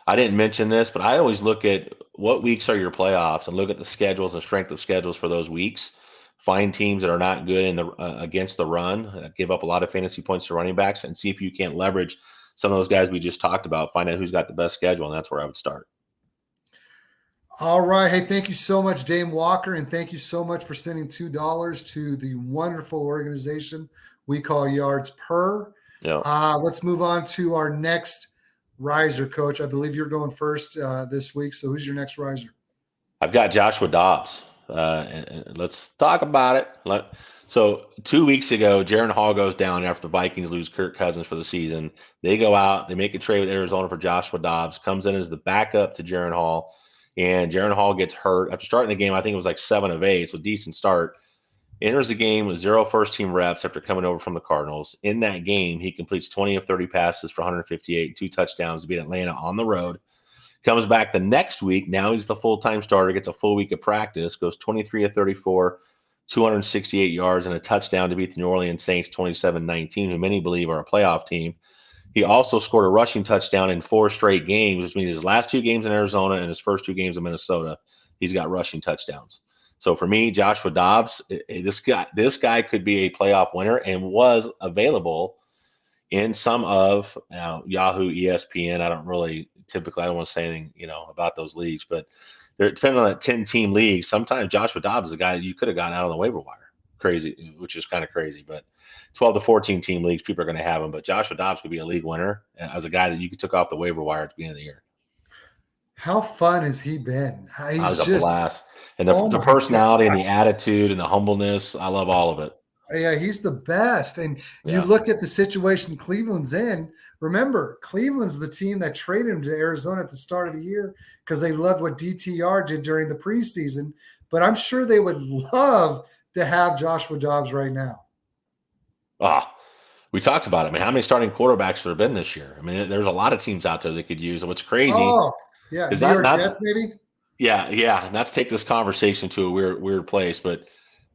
I didn't mention this, but I always look at what weeks are your playoffs and look at the schedules and strength of schedules for those weeks. Find teams that are not good in the against the run, give up a lot of fantasy points to running backs, and see if you can't leverage some of those guys we just talked about. Find out who's got the best schedule, and that's where I would start. All right. Hey, thank you so much, Dame Walker, and thank you so much for sending $2 to the wonderful organization we call Yards Per. Yeah. Let's move on to our next riser, Coach. I believe you're going first this week. So who's your next riser? I've got Joshua Dobbs. And let's talk about it. So 2 weeks ago, Jaron Hall goes down after the Vikings lose Kirk Cousins for the season. They go out, they make a trade with Arizona for Joshua Dobbs, comes in as the backup to Jaron Hall, and Jaron Hall gets hurt. After starting the game, I think it was like 7 of 8, so decent start. Enters the game with 0 first-team reps after coming over from the Cardinals. In that game, he completes 20 of 30 passes for 158, 2 touchdowns to beat Atlanta on the road. Comes back the next week. Now he's the full-time starter, gets a full week of practice, goes 23 of 34, 268 yards, and a touchdown to beat the New Orleans Saints 27-19, who many believe are a playoff team. He also scored a rushing touchdown in 4 straight games, which means his last 2 games in Arizona and his first 2 games in Minnesota, he's got rushing touchdowns. So for me, Joshua Dobbs, this guy could be a playoff winner and was available in some of Yahoo, ESPN. I don't want to say anything, about those leagues, but they're depending on that 10-team league. Sometimes Joshua Dobbs is a guy that you could have gotten out on the waiver wire. Crazy, which is kind of crazy, but 12 to 14 team leagues, people are going to have him. But Joshua Dobbs could be a league winner as a guy that you took off the waiver wire at the beginning of the year. How fun has he been? He's was a blast. And the personality and the attitude and the humbleness, I love all of it. Yeah, he's the best. And you look at the situation Cleveland's in. Remember, Cleveland's the team that traded him to Arizona at the start of the year because they loved what DTR did during the preseason. But I'm sure they would love to have Joshua Dobbs right now. We talked about it. I mean, how many starting quarterbacks there have been this year? I mean, there's a lot of teams out there that could use. And what's crazy? Oh, yeah. New York Jets, maybe? Yeah. Not to take this conversation to a weird place, but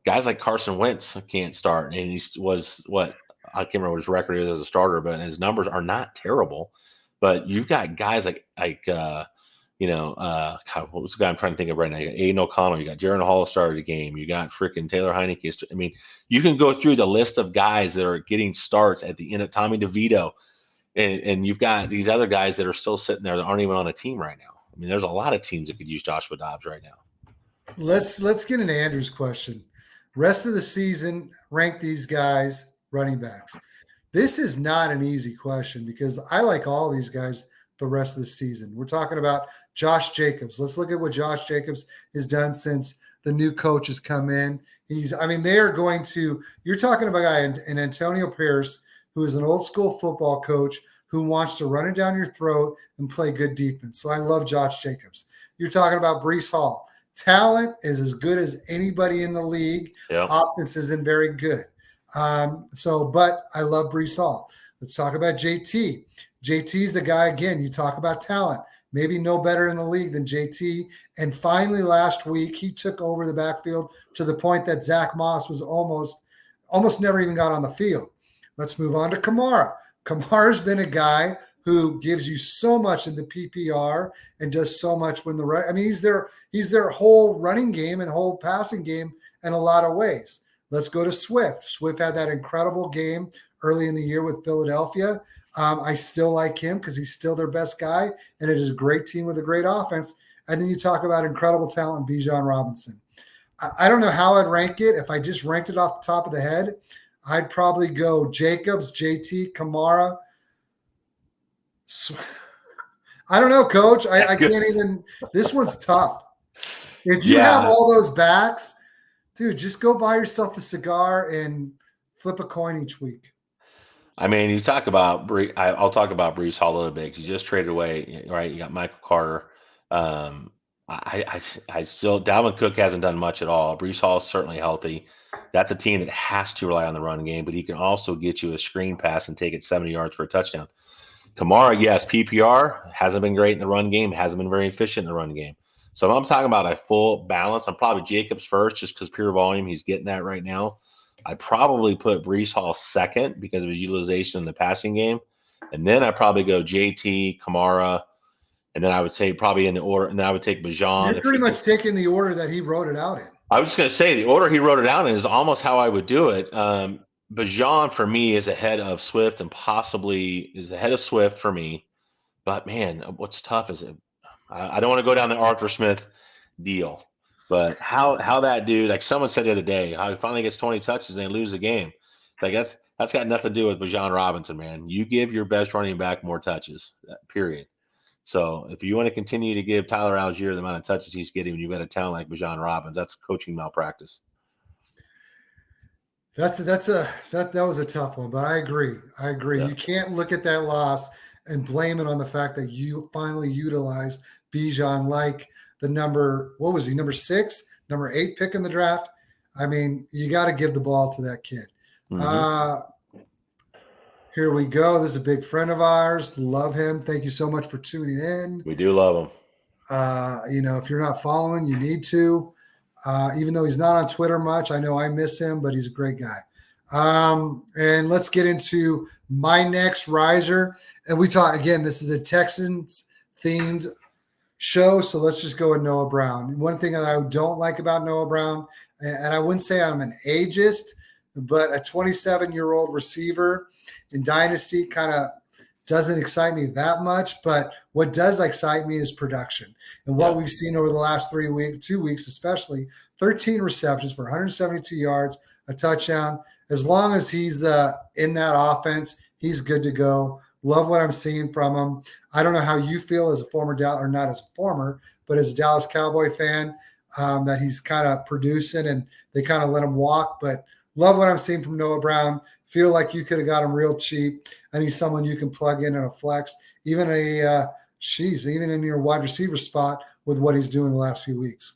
guys like Carson Wentz can't start, and he was what I can't remember what his record is as a starter, but his numbers are not terrible. But you've got guys God, what was the guy I'm trying to think of right now? You got Aiden O'Connell, you got Jaron Hall started the game, you got freaking Taylor Heineke. I mean, you can go through the list of guys that are getting starts at the end of Tommy DeVito, and you've got these other guys that are still sitting there that aren't even on a team right now. I mean, there's a lot of teams that could use Joshua Dobbs right now. Let's get into Andrew's question. Rest of the season, rank these guys running backs. This is not an easy question because I like all these guys the rest of the season. We're talking about Josh Jacobs. Let's look at what Josh Jacobs has done since the new coach has come in. They are going to, you're talking about a guy in Antonio Pierce, who is an old school football coach who wants to run it down your throat and play good defense. So I love Josh Jacobs. You're talking about Breece Hall. Talent is as good as anybody in the league. Yeah. Offense isn't very good. But I love Breece Hall. Let's talk about JT. JT's the guy, again, you talk about talent. Maybe no better in the league than JT. And finally, last week, he took over the backfield to the point that Zach Moss was almost never even got on the field. Let's move on to Kamara. Kamara's been a guy who gives you so much in the PPR and does so much when he's their whole running game and whole passing game in a lot of ways. Let's go to Swift. Swift had that incredible game early in the year with Philadelphia. I still like him because he's still their best guy, and it is a great team with a great offense. And then you talk about incredible talent, Bijan Robinson. I don't know how I'd rank it. If I just ranked it off the top of the head, I'd probably go Jacobs, JT, Kamara. I don't know, Coach. I can't even – this one's tough. If you have all those backs, dude, just go buy yourself a cigar and flip a coin each week. I mean, you talk about I'll talk about Breece Hall a little bit because you just traded away, right? You got Michael Carter. I still Dalvin Cook hasn't done much at all. Breece Hall is certainly healthy. That's a team that has to rely on the run game, but he can also get you a screen pass and take it 70 yards for a touchdown. Kamara, yes, PPR hasn't been great in the run game, hasn't been very efficient in the run game. So if I'm talking about a full balance, I'm probably Jacobs first just because pure volume, he's getting that right now. I probably put Breece Hall second because of his utilization in the passing game. And then I probably go JT, Kamara, and then I would say probably in the order, and then I would take Bijan. You're pretty much taking the order that he wrote it out in. I was just going to say the order he wrote it out in is almost how I would do it. Bijan for me is ahead of Swift and possibly is ahead of Swift for me. But man, what's tough is I don't want to go down the Arthur Smith deal. But how that dude, like someone said the other day, how he finally gets 20 touches and they lose the game. Like that's got nothing to do with Bijan Robinson, man. You give your best running back more touches, period. So if you want to continue to give Tyler Algier the amount of touches he's getting when you've got a talent like Bijan Robinson, that's coaching malpractice. That was a tough one, but I agree. Yeah. You can't look at that loss and blame it on the fact that you finally utilized Bijan like the number 6, number 8 pick in the draft. I mean, you got to give the ball to that kid. Mm-hmm. Here we go. This is a big friend of ours. Love him. Thank you so much for tuning in. We do love him. If you're not following, you need to. Even though he's not on Twitter much, I know I miss him, but he's a great guy. And let's get into my next riser. And we talk again, this is a Texans themed show. So let's just go with Noah Brown. One thing that I don't like about Noah Brown, and I wouldn't say I'm an ageist, but a 27-year-old receiver in Dynasty kind of doesn't excite me that much. But what does excite me is production. And what we've seen over the last 2 weeks, especially 13 receptions for 172 yards, a touchdown. As long as he's in that offense, he's good to go. Love what I'm seeing from him. I don't know how you feel as a former Dallas, or not as a former, but as a Dallas Cowboy fan, that he's kind of producing and they kind of let him walk. But love what I'm seeing from Noah Brown. Feel like you could have got him real cheap, and he's someone you can plug in a flex, even in your wide receiver spot with what he's doing the last few weeks.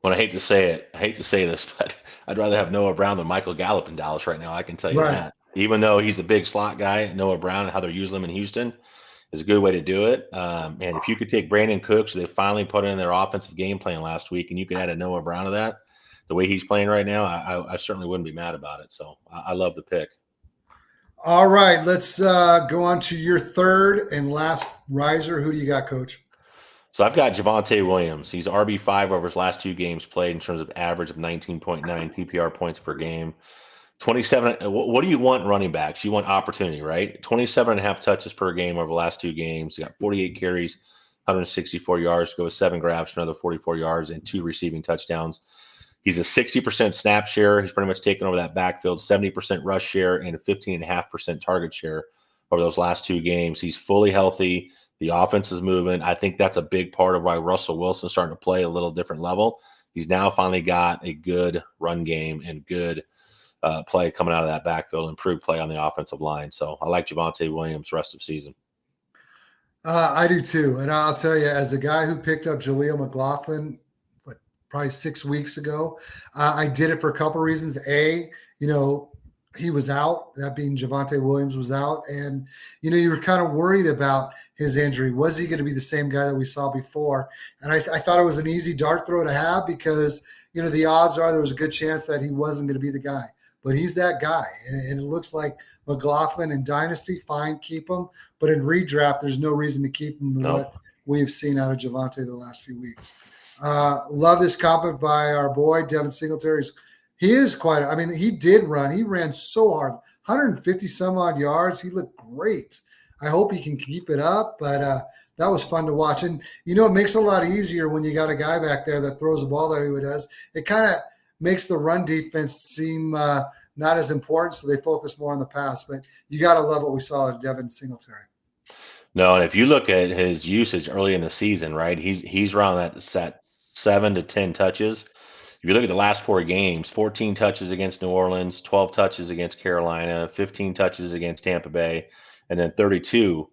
Well, I hate to say this, but I'd rather have Noah Brown than Michael Gallup in Dallas right now. I can tell you that. Even though he's a big slot guy, Noah Brown, and how they're using him in Houston, is a good way to do it. And if you could take Brandon Cooks, they finally put in their offensive game plan last week, and you could add a Noah Brown to that, the way he's playing right now, I certainly wouldn't be mad about it. So I love the pick. All right, let's go on to your third and last riser. Who do you got, Coach? So I've got Javonte Williams. He's RB5 over his last 2 games played in terms of average of 19.9 PPR points per game. 27. What do you want running backs? You want opportunity, right? 27.5 touches per game over the last 2 games. He got 48 carries, 164 yards, go with 7 grabs for another 44 yards and 2 receiving touchdowns. He's a 60% snap share. He's pretty much taken over that backfield, 70% rush share, and a 15.5% target share over those last 2 games. He's fully healthy. The offense is moving. I think that's a big part of why Russell Wilson's starting to play a little different level. He's now finally got a good run game and good play coming out of that backfield, improved play on the offensive line. So I like Javonte Williams rest of season. I do too. And I'll tell you, as a guy who picked up Jaleel McLaughlin, probably 6 weeks ago, I did it for a couple of reasons. A, he was out, that being Javonte Williams was out. And, you were kind of worried about his injury. Was he going to be the same guy that we saw before? And I thought it was an easy dart throw to have because, the odds are there was a good chance that he wasn't going to be the guy. But he's that guy. And it looks like McLaughlin in Dynasty, fine, keep him. But in redraft, there's no reason to keep him than what we've seen out of Javonte the last few weeks. Love this comment by our boy, Devon Singletary. He is quite – he did run. He ran so hard, 150 some odd yards. He looked great. I hope he can keep it up, but that was fun to watch. And, it makes it a lot easier when you got a guy back there that throws the ball that he does. It kind of makes the run defense seem not as important, so they focus more on the pass. But you got to love what we saw at Devon Singletary. No, and if you look at his usage early in the season, right, he's around that set 7 to 10 touches. If you look at the last 4 games, 14 touches against New Orleans, 12 touches against Carolina, 15 touches against Tampa Bay, and then 32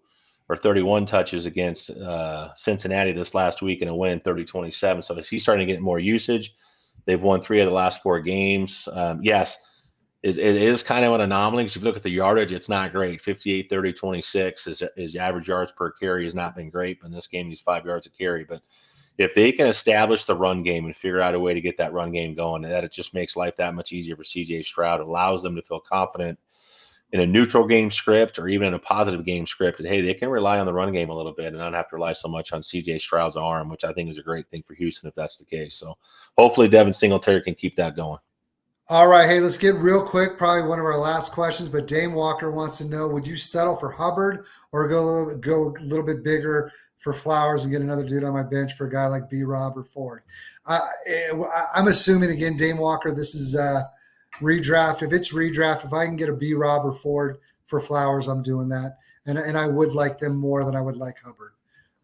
or 31 touches against Cincinnati this last week in a win, 30-27. So he's starting to get more usage. They've won 3 of the last 4 games. Yes, it is kind of an anomaly because if you look at the yardage, it's not great. 58, 30, 26. His average yards per carry has not been great. But in this game, he's 5 yards a carry. But if they can establish the run game and figure out a way to get that run game going, that it just makes life that much easier for C.J. Stroud. It allows them to feel confident in a neutral game script or even in a positive game script that, hey, they can rely on the run game a little bit and not have to rely so much on C.J. Stroud's arm, which I think is a great thing for Houston if that's the case. So hopefully Devon Singletary can keep that going. All right, hey, let's get real quick. Probably one of our last questions, but Dame Walker wants to know: would you settle for Hubbard or go a little bit bigger for Flowers and get another dude on my bench for a guy like B-Rob or Ford? I'm assuming again, Dame Walker, this is redraft. If it's redraft, if I can get a B-Rob or Ford for Flowers, I'm doing that, and I would like them more than I would like Hubbard.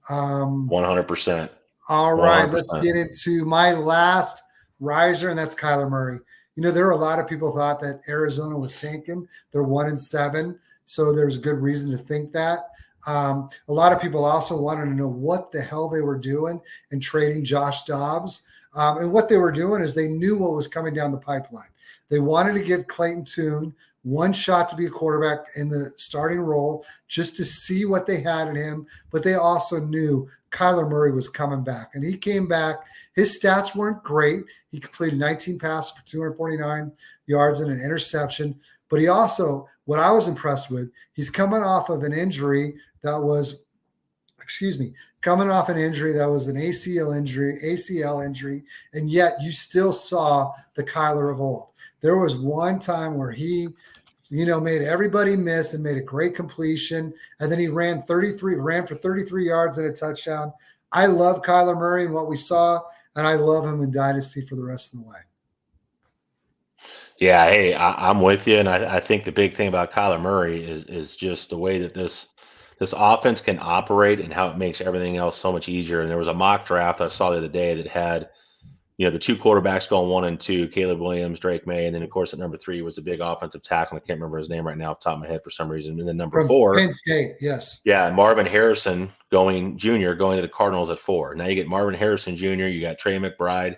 100%. All right, 100%. Let's get into my last riser, and that's Kyler Murray. There are a lot of people thought that Arizona was tanking. They're 1-7, so there's a good reason to think that. A lot of people also wanted to know what the hell they were doing in trading Josh Dobbs. And what they were doing is they knew what was coming down the pipeline. They wanted to give Clayton Tune one shot to be a quarterback in the starting role just to see what they had in him. But they also knew Kyler Murray was coming back. And he came back. His stats weren't great. He completed 19 passes for 249 yards and an interception. But he also, what I was impressed with, he's coming off of an injury that was, coming off an injury that was an ACL injury, and yet you still saw the Kyler of old. There was one time where he, made everybody miss and made a great completion, and then he ran for 33 yards and a touchdown. I love Kyler Murray and what we saw, and I love him in Dynasty for the rest of the way. Yeah, hey, I'm with you, and I think the big thing about Kyler Murray is just the way that this offense can operate and how it makes everything else so much easier. And there was a mock draft I saw the other day that had, the 2 quarterbacks going 1 and 2, Caleb Williams, Drake May, and then of course at number 3 was a big offensive tackle. I can't remember his name right now off the top of my head for some reason. And then number 4, Penn State, yes, yeah, Marvin Harrison going to the Cardinals at 4. Now you get Marvin Harrison Jr., you got Trey McBride.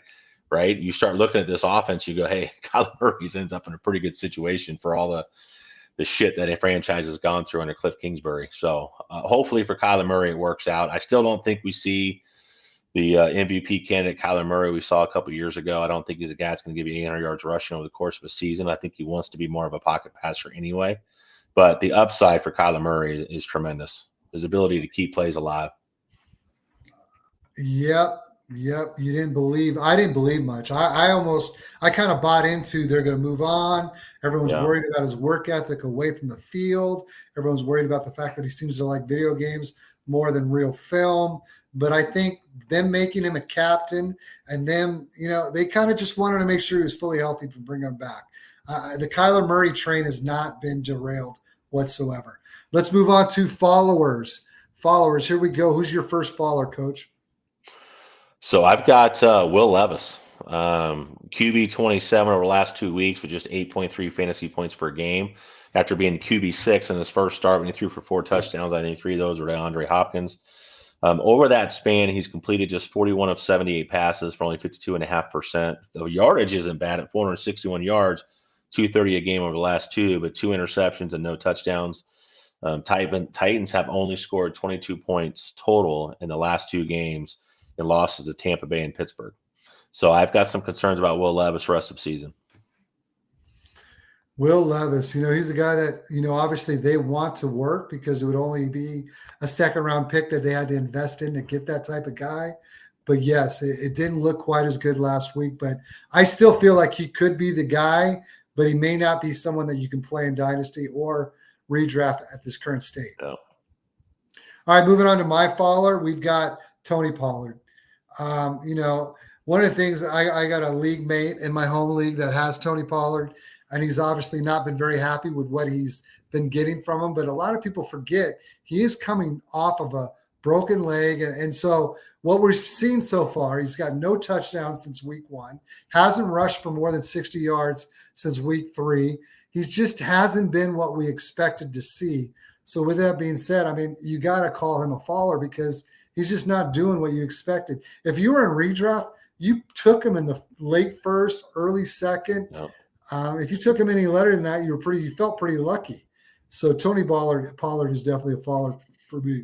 Right, you start looking at this offense, you go, hey, Kyler Murray ends up in a pretty good situation for all the shit that a franchise has gone through under Cliff Kingsbury. So hopefully for Kyler Murray, it works out. I still don't think we see the MVP candidate Kyler Murray we saw a couple of years ago. I don't think he's a guy that's going to give you 800 yards rushing over the course of a season. I think he wants to be more of a pocket passer anyway. But the upside for Kyler Murray is tremendous. His ability to keep plays alive. Yep. I didn't believe much. I kind of bought into they're going to move on. Everyone's worried about his work ethic away from the field. Everyone's worried about the fact that he seems to like video games more than real film. But I think them making him a captain and them, they kind of just wanted to make sure he was fully healthy to bring him back. The Kyler Murray train has not been derailed whatsoever. Let's move on to followers. Here we go. Who's your first follower, Coach? So I've got Will Levis, QB 27 over the last 2 weeks with just 8.3 fantasy points per game. After being QB 6 in his first start when he threw for 4 touchdowns, I think 3 of those were to DeAndre Hopkins. Over that span, he's completed just 41 of 78 passes for only 52.5%. The yardage isn't bad at 461 yards, 230 a game over the last 2, but 2 interceptions and no touchdowns. Titans have only scored 22 points total in the last 2 games and losses to Tampa Bay and Pittsburgh. So I've got some concerns about Will Levis rest of season. Will Levis, he's a guy that, obviously they want to work because it would only be a second-round pick that they had to invest in to get that type of guy. But yes, it didn't look quite as good last week. But I still feel like he could be the guy, but he may not be someone that you can play in Dynasty or redraft at this current state. No. All right, moving on to my follower, we've got Tony Pollard. One of the things I got a league mate in my home league that has Tony Pollard, and he's obviously not been very happy with what he's been getting from him. But a lot of people forget he is coming off of a broken leg. And so what we've seen so far, he's got no touchdowns since week 1, hasn't rushed for more than 60 yards since week 3. He just hasn't been what we expected to see. So with that being said, you got to call him a faller because he's just not doing what you expected. If you were in redraft, you took him in the late first, early second. No. If you took him any later than that, you felt pretty lucky. So Tony Pollard is definitely a faller for me.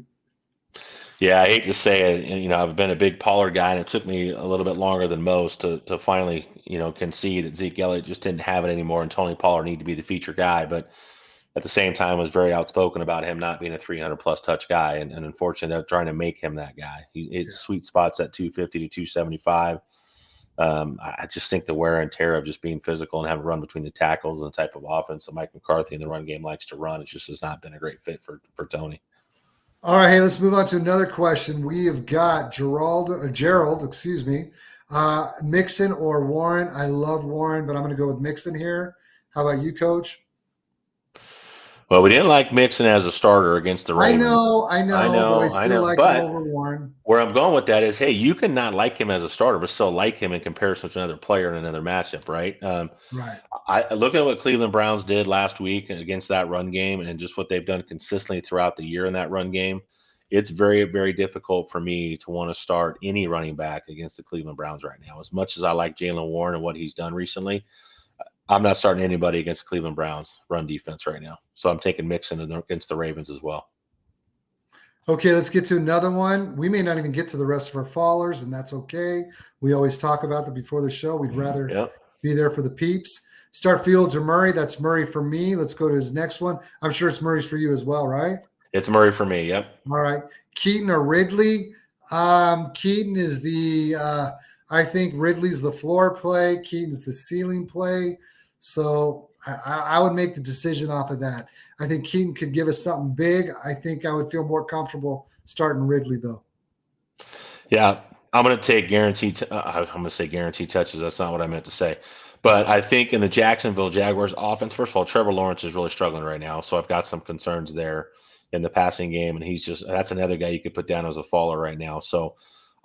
Yeah, I hate to say it. I've been a big Pollard guy, and it took me a little bit longer than most to finally, concede that Zeke Elliott just didn't have it anymore, and Tony Pollard needed to be the feature guy. But at the same time, was very outspoken about him not being a 300-plus touch guy, and unfortunately, they're trying to make him that guy. His sweet spot's at 250 to 275. I just think the wear and tear of just being physical and having to run between the tackles and the type of offense that Mike McCarthy in the run game likes to run, it just has not been a great fit for Tony. All right, hey, let's move on to another question. We have got Gerald, Mixon or Warren. I love Warren, but I'm going to go with Mixon here. How about you, Coach? Well, we didn't like Mixon as a starter against the Ravens. I know, but I still like him over Warren. Where I'm going with that is, hey, you can not like him as a starter, but still like him in comparison to another player in another matchup, right? Right. I look at what Cleveland Browns did last week against that run game and just what they've done consistently throughout the year in that run game. It's very, very difficult for me to want to start any running back against the Cleveland Browns right now. As much as I like Jaylen Warren and what he's done recently, I'm not starting anybody against the Cleveland Browns run defense right now. So I'm taking Mixon against the Ravens as well. Okay, let's get to another one. We may not even get to the rest of our fallers, and that's okay. We always talk about them before the show. We'd rather be there for the peeps. Start Fields or Murray. That's Murray for me. Let's go to his next one. I'm sure it's Murray's for you as well, right? It's Murray for me, yep. All right. Keaton or Ridley? Keaton is I think Ridley's the floor play. Keaton's the ceiling play. So I would make the decision off of that. I think Keaton could give us something big. I think I would feel more comfortable starting Ridley, though. Yeah, I'm going to take guaranteed. I'm going to say guaranteed touches. That's not what I meant to say. But I think in the Jacksonville Jaguars offense, first of all, Trevor Lawrence is really struggling right now. So I've got some concerns there in the passing game. And that's another guy you could put down as a faller right now. So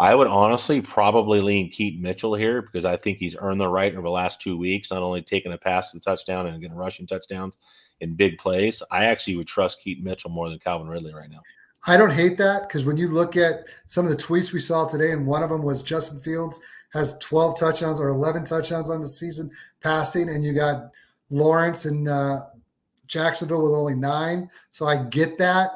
I would honestly probably lean Keaton Mitchell here because I think he's earned the right over the last 2 weeks, not only taking a pass to the touchdown and getting rushing touchdowns in big plays. I actually would trust Keaton Mitchell more than Calvin Ridley right now. I don't hate that because when you look at some of the tweets we saw today, and one of them was Justin Fields has 12 touchdowns or 11 touchdowns on the season passing, and you got Lawrence and Jacksonville with only 9. So I get that.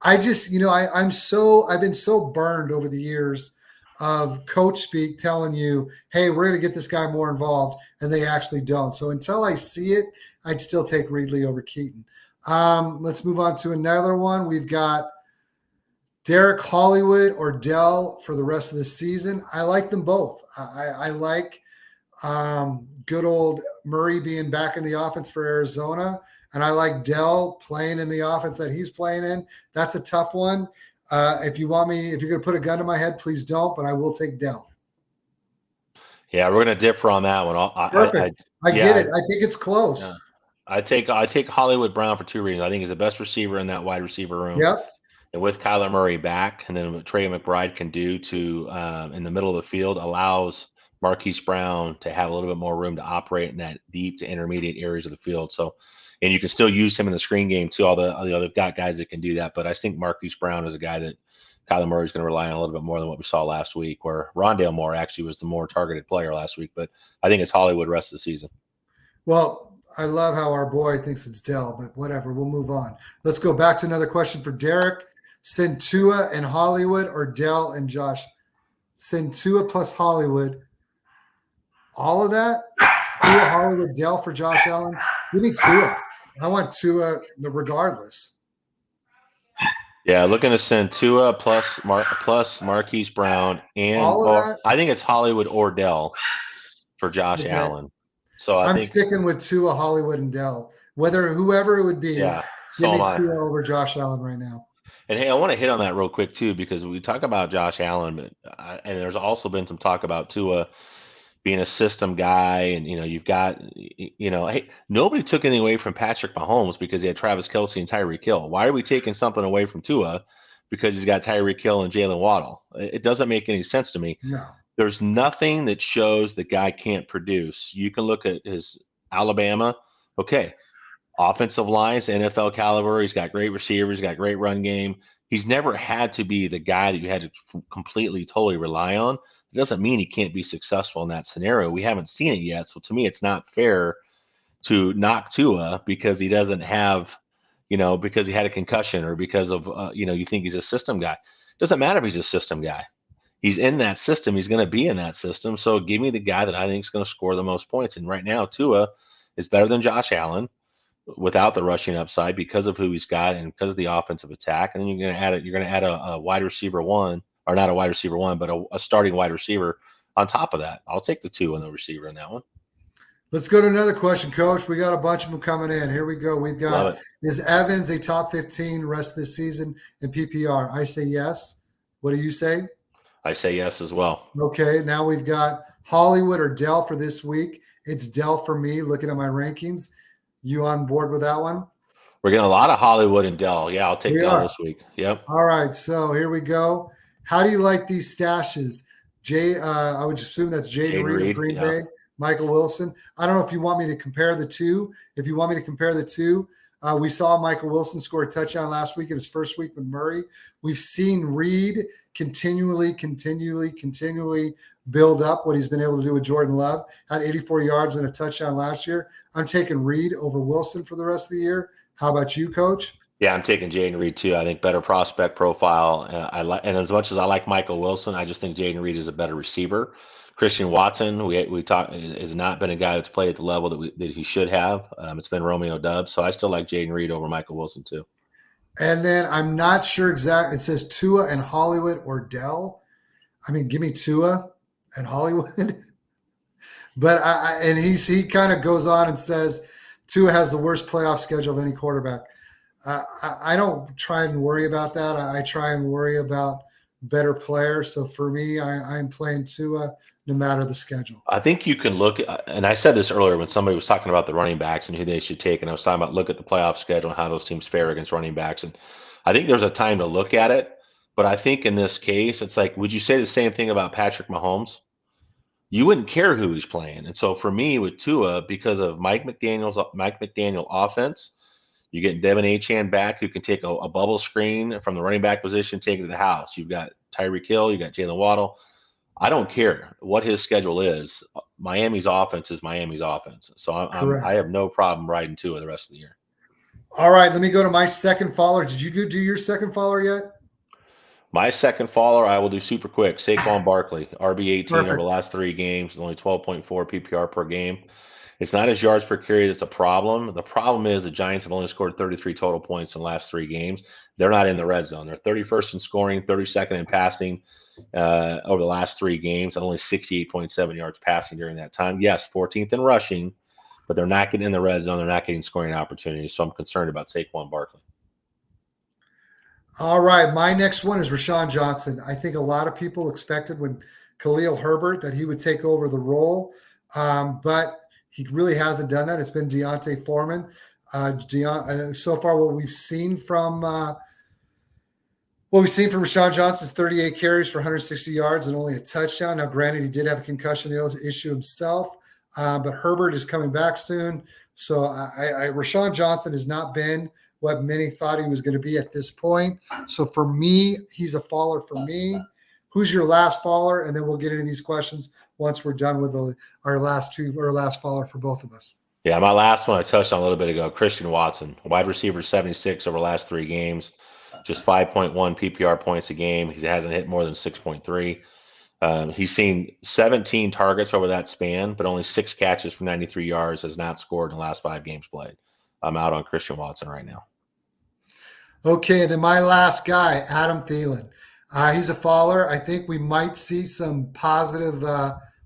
I just, I've been so burned over the years of coach speak telling you, hey, we're going to get this guy more involved, and they actually don't. So until I see it, I'd still take Reedley over Keaton. Let's move on to another one. We've got Derek Hollywood or Dell for the rest of the season. I like them both. I like good old Murray being back in the offense for Arizona, and I like Dell playing in the offense that he's playing in. That's a tough one. If you're going to put a gun to my head, please don't, but I will take Dell. Yeah, we're going to differ on that one. Perfect. I get it. I think it's close. Yeah. I take Hollywood Brown for 2 reasons. I think he's the best receiver in that wide receiver room. Yep. And with Kyler Murray back, and then what Trey McBride can do to in the middle of the field allows Marquise Brown to have a little bit more room to operate in that deep to intermediate areas of the field. So, and you can still use him in the screen game too. They've got guys that can do that, but I think Marquise Brown is a guy that Kyler Murray is going to rely on a little bit more than what we saw last week, where Rondale Moore actually was the more targeted player last week. But I think it's Hollywood rest of the season. Well, I love how our boy thinks it's Dell, but whatever. We'll move on. Let's go back to another question for Derek. Send Tua and Hollywood or Dell and Josh? Send Tua plus Hollywood. All of that? Tua, Hollywood, Dell for Josh Allen? Give me Tua. I want Tua regardless. Yeah, looking to send Tua plus Marquise Brown and I think it's Hollywood or Dell for Josh Allen. So I'm sticking with Tua, Hollywood, and Dell. Whoever it would be, give me Tua over Josh Allen right now. And hey, I want to hit on that real quick too, because we talk about Josh Allen, but and there's also been some talk about Tua being a system guy, and you've got hey, nobody took anything away from Patrick Mahomes because he had Travis Kelce and Tyreek Hill. Why are we taking something away from Tua because he's got Tyreek Hill and Jalen Waddle? It doesn't make any sense to me. No. There's nothing that shows the guy can't produce. You can look at his Alabama. Okay. Offensive lines, NFL caliber. He's got great receivers, got great run game. He's never had to be the guy that you had to completely, totally rely on. It doesn't mean he can't be successful in that scenario. We haven't seen it yet. So to me, it's not fair to knock Tua because he doesn't have, because he had a concussion or because of, you think he's a system guy. It doesn't matter if he's a system guy. He's in that system. He's going to be in that system. So give me the guy that I think is going to score the most points. And right now, Tua is better than Josh Allen without the rushing upside because of who he's got and because of the offensive attack. And then you're going to add a wide receiver one, or not a wide receiver one, but a starting wide receiver on top of that. I'll take the 2 and the receiver in that one. Let's go to another question, Coach. We got a bunch of them coming in. Here we go. We've got, is Evans a top 15 rest of this season in PPR? I say yes. What do you say? I say yes as well. Okay, now we've got Hollywood or Dell for this week. It's Dell for me, looking at my rankings. You on board with that one? We're getting a lot of Hollywood and Dell. Yeah, I'll take Dell this week. Yep. All right, so here we go. How do you like these stashes? I would assume that's Jaden Reed of Green Bay, Michael Wilson. I don't know if you want me to compare the two. If you want me to compare the two, we saw Michael Wilson score a touchdown last week in his first week with Murray. We've seen Reed continually build up what he's been able to do with Jordan Love. Had 84 yards and a touchdown last year. I'm taking Reed over Wilson for the rest of the year. How about you, Coach? Yeah, I'm taking Jaden Reed too. I think better prospect profile. And as much as I like Michael Wilson, I just think Jaden Reed is a better receiver. Christian Watson, we talked, has not been a guy that's played at the level that he should have. It's been Romeo Dobbs, so I still like Jaden Reed over Michael Wilson too. And then I'm not sure exactly. It says Tua and Hollywood or Dell. I mean, give me Tua and Hollywood. But he kind of goes on and says Tua has the worst playoff schedule of any quarterback. I don't try and worry about that. I try and worry about better players. So for me, I'm playing Tua no matter the schedule. I think you can look at, and I said this earlier when somebody was talking about the running backs and who they should take, and I was talking about look at the playoff schedule and how those teams fare against running backs. And I think there's a time to look at it. But I think in this case, it's like, would you say the same thing about Patrick Mahomes? You wouldn't care who he's playing. And so for me with Tua, because of Mike McDaniel offense, you're getting Devon Achane back who can take a bubble screen from the running back position, take it to the house. You've got Tyreek Hill, you got Jalen Waddle. I don't care what his schedule is. Miami's offense is Miami's offense. So I have no problem riding Tua the rest of the year. All right, let me go to my second follower. Did you do your second follower yet? My second follower, I will do super quick. Saquon Barkley, RB18 over Perfect. the last 3 games, only 12.4 PPR per game. It's not his yards per carry that's a problem. The problem is the Giants have only scored 33 total points in the last 3 games. They're not in the red zone. They're 31st in scoring, 32nd in passing over the last 3 games, and only 68.7 yards passing during that time. Yes, 14th in rushing, but they're not getting in the red zone. They're not getting scoring opportunities. So I'm concerned about Saquon Barkley. All right, my next one is Rashawn Johnson. I think a lot of people expected when Khalil Herbert that he would take over the role, but he really hasn't done that. It's been Deontay Foreman. So far, what we've seen from Rashawn Johnson is 38 carries for 160 yards and only a touchdown. Now, granted, he did have a concussion issue himself, but Herbert is coming back soon. So Rashawn Johnson has not been what many thought he was going to be at this point. So for me, he's a faller for me. Who's your last faller? And then we'll get into these questions once we're done with our last faller for both of us. Yeah, my last one I touched on a little bit ago, Christian Watson, wide receiver 76 over the last 3 games, just 5.1 PPR points a game. He hasn't hit more than 6.3. He's seen 17 targets over that span, but only 6 catches for 93 yards, has not scored in the last 5 games played. I'm out on Christian Watson right now. Okay, then my last guy, Adam Thielen. He's a faller. I think we might see some positive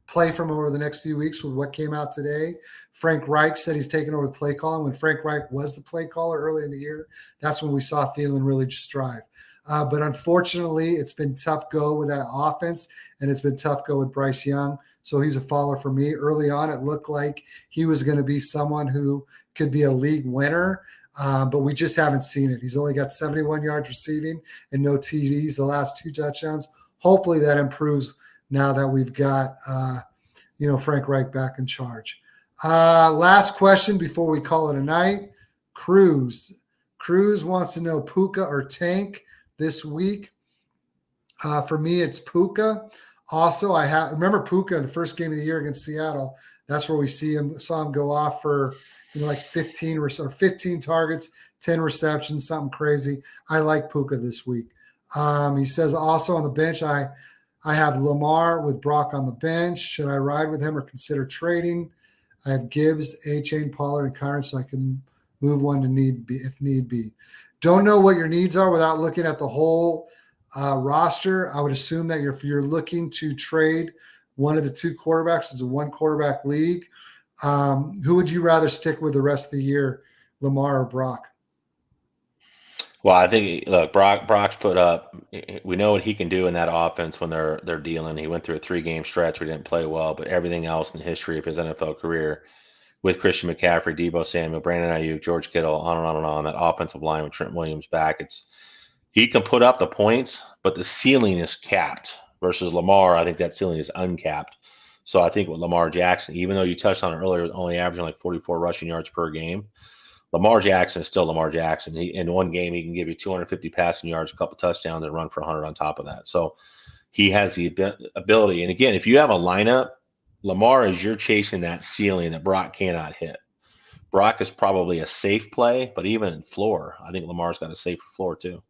play from him over the next few weeks with what came out today. Frank Reich said he's taken over the play calling. When Frank Reich was the play caller early in the year, that's when we saw Thielen really just drive. But unfortunately, it's been tough go with that offense, and it's been tough go with Bryce Young. So he's a faller for me. Early on, it looked like he was going to be someone who could be a league winner. But we just haven't seen it. He's only got 71 yards receiving and no TDs, the last 2 touchdowns. Hopefully that improves now that we've got, Frank Reich back in charge. Last question before we call it a night. Cruz wants to know Puka or Tank this week. For me, it's Puka. Also, remember Puka, the first game of the year against Seattle. That's where we saw him go off for – like 15 targets, 10 receptions, something crazy. I like Puka this week. He says also on the bench, I have Lamar with Brock on the bench. Should I ride with him or consider trading? I have Gibbs, Achane, Pollard, and Connor, so I can move one if need be. Don't know what your needs are without looking at the whole roster. I would assume that if you're looking to trade one of the 2 quarterbacks, it's a 1-quarterback league. Who would you rather stick with the rest of the year, Lamar or Brock? Well, I think Brock's put up. We know what he can do in that offense when they're dealing. He went through a 3-game stretch where he didn't play well, but everything else in the history of his NFL career, with Christian McCaffrey, Deebo Samuel, Brandon Ayuk, George Kittle, on and on and on, that offensive line with Trent Williams back, he can put up the points, but the ceiling is capped. Versus Lamar, I think that ceiling is uncapped. So I think with Lamar Jackson, even though you touched on it earlier, only averaging like 44 rushing yards per game, Lamar Jackson is still Lamar Jackson. In one game, he can give you 250 passing yards, a couple touchdowns, and run for 100 on top of that. So he has the ability. And again, if you have a lineup, Lamar is you're chasing that ceiling that Brock cannot hit. Brock is probably a safe play, but even in floor, I think Lamar's got a safer floor too.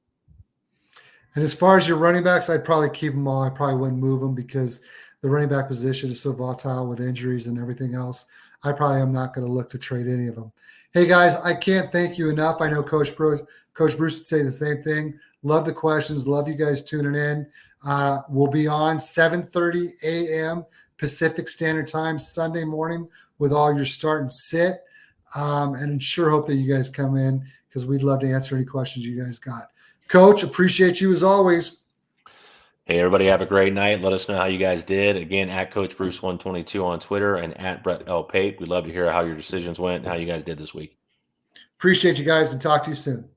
And as far as your running backs, I'd probably keep them all. I probably wouldn't move them because the running back position is so volatile with injuries and everything else. I probably am not going to look to trade any of them. Hey, guys, I can't thank you enough. I know Coach Bruce would say the same thing. Love the questions. Love you guys tuning in. We'll be on 7:30 a.m. Pacific Standard Time Sunday morning with all your start and sit. And sure hope that you guys come in because we'd love to answer any questions you guys got. Coach, appreciate you as always. Hey, everybody, have a great night. Let us know how you guys did. Again, at Coach Bruce 122 on Twitter and at Brett L. Pape. We'd love to hear how your decisions went and how you guys did this week. Appreciate you guys and talk to you soon.